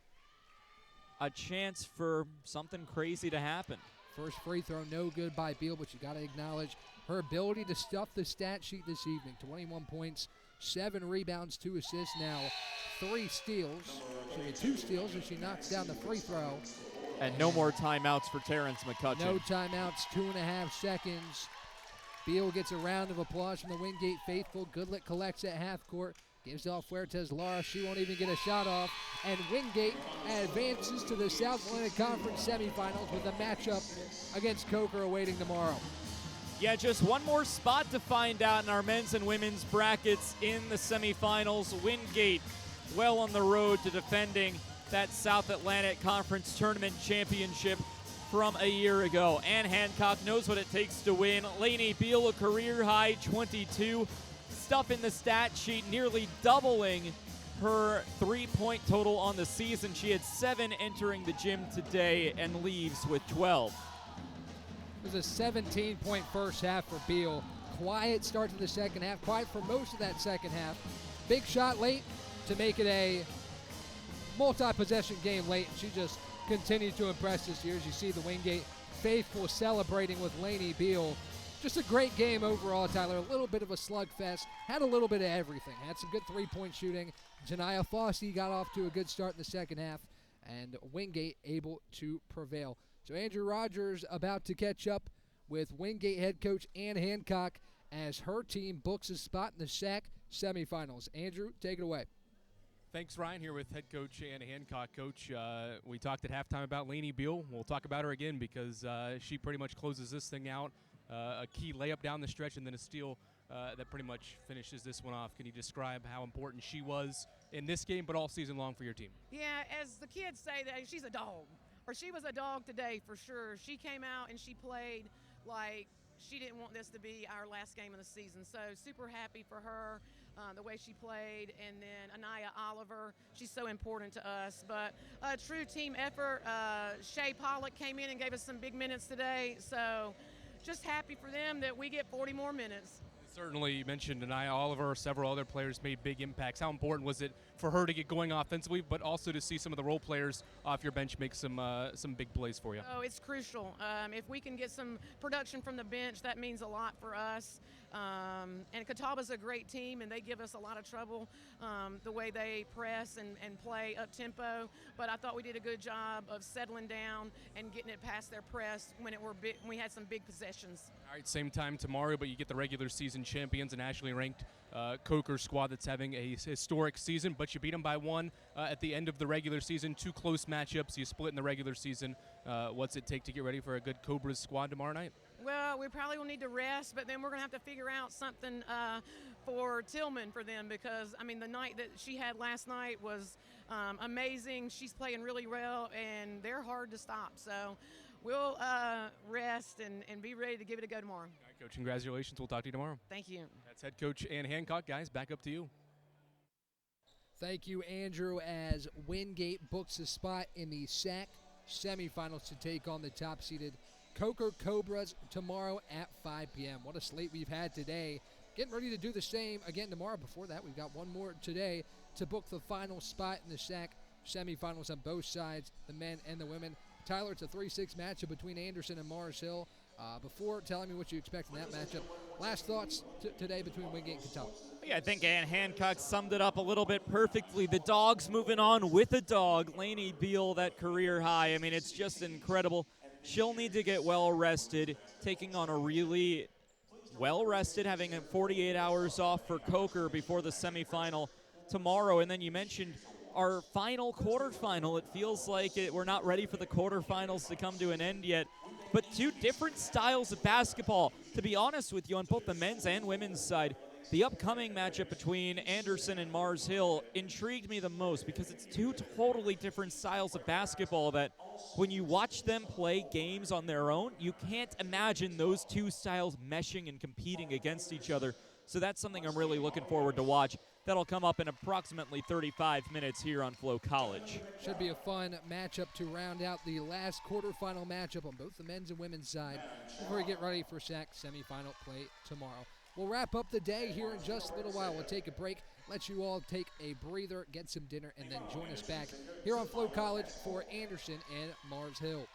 a chance for something crazy to happen. First free throw, no good by Beal, but you got to acknowledge her ability to stuff the stat sheet this evening. 21 points, 7 rebounds, 2 assists now, 3 steals. She had 2 steals as she knocks down the free throw. And no more timeouts for Terrence McCutcheon. No timeouts, 2.5 seconds. Beal gets a round of applause from the Wingate faithful. Goodlet collects at half court, gives off Fuertes Lara. She won't even get a shot off. And Wingate advances to the South Atlantic Conference semifinals with a matchup against Coker awaiting tomorrow. Yeah, just one more spot to find out in our men's and women's brackets in the semifinals. Wingate well on the road to defending that South Atlantic Conference Tournament Championship from a year ago. Ann Hancock knows what it takes to win. Lainey Beal, a career-high 22. Stuff in the stat sheet, nearly doubling her 3-point total on the season. She had 7 entering the gym today and leaves with 12. It was a 17-point first half for Beal. Quiet start to the second half. Quiet for most of that second half. Big shot late to make it a multi-possession game late, and she just continues to impress this year. As you see the Wingate faithful celebrating with Lainey Beal. Just a great game overall, Tyler. A little bit of a slugfest. Had a little bit of everything. Had some good three-point shooting. Janiyah Fossey got off to a good start in the second half, and Wingate able to prevail. So Andrew Rogers about to catch up with Wingate head coach Ann Hancock as her team books a spot in the SAC semifinals. Andrew, take it away. Thanks, Ryan, here with head coach Ann Hancock. Coach, we talked at halftime about Lainey Beal. We'll talk about her again because she pretty much closes this thing out. A key layup down the stretch and then a steal that pretty much finishes this one off. Can you describe how important she was in this game but all season long for your team? Yeah, as the kids say, that she's a dog. Or she was a dog today for sure. She came out and she played like she didn't want this to be our last game of the season. So super happy for her. The way she played, and then Anaya Oliver, she's so important to us. But a true team effort. Shay Pollock came in and gave us some big minutes today, so just happy for them that we get 40 more minutes. Certainly, you mentioned Anaya Oliver, several other players made big impacts. How important was it for her to get going offensively, but also to see some of the role players off your bench make some big plays for you? Oh, it's crucial. If we can get some production from the bench, that means a lot for us. And Catawba's a great team, and they give us a lot of trouble the way they press and play up-tempo. But I thought we did a good job of settling down and getting it past their press when we had some big possessions. All right, same time tomorrow, but you get the regular season champions, a nationally ranked Coker squad that's having a historic season, but you beat them by one at the end of the regular season. Two close matchups. You split in the regular season. What's it take to get ready for a good Cobras squad tomorrow night? Well, we probably will need to rest, but then we're going to have to figure out something for Tillman for them because, I mean, the night that she had last night was amazing. She's playing really well, and they're hard to stop. So we'll rest and be ready to give it a go tomorrow. All right, Coach, congratulations. We'll talk to you tomorrow. Thank you. That's head coach Ann Hancock. Guys, back up to you. Thank you, Andrew, as Wingate books a spot in the SAC semifinals to take on the top-seeded Coker Cobras tomorrow at 5 p.m. What a slate we've had today. Getting ready to do the same again tomorrow. Before that, we've got one more today to book the final spot in the SAC semifinals on both sides, the men and the women. Tyler, it's a 3-6 matchup between Anderson and Mars Hill. Before telling me what you expect in that matchup, last thoughts today between Wingate and Catawba. Yeah, I think Ann Hancock summed it up a little bit perfectly. The Dogs moving on with a dog. Lainey Beal, that career high. I mean, it's just incredible. She'll need to get well-rested, taking on a really well-rested, having 48 hours off for Coker before the semifinal tomorrow. And then you mentioned our final quarterfinal. It feels like we're not ready for the quarterfinals to come to an end yet. But two different styles of basketball. To be honest with you, on both the men's and women's side, the upcoming matchup between Anderson and Mars Hill intrigued me the most because it's two totally different styles of basketball that when you watch them play games on their own, you can't imagine those two styles meshing and competing against each other. So that's something I'm really looking forward to watch. That'll come up in approximately 35 minutes here on Flow College. Should be a fun matchup to round out the last quarterfinal matchup on both the men's and women's side before we get ready for SAC semifinal play tomorrow. We'll wrap up the day here in just a little while. We'll take a break, let you all take a breather, get some dinner, and then join us back here on Flow College for Anderson and Mars Hill.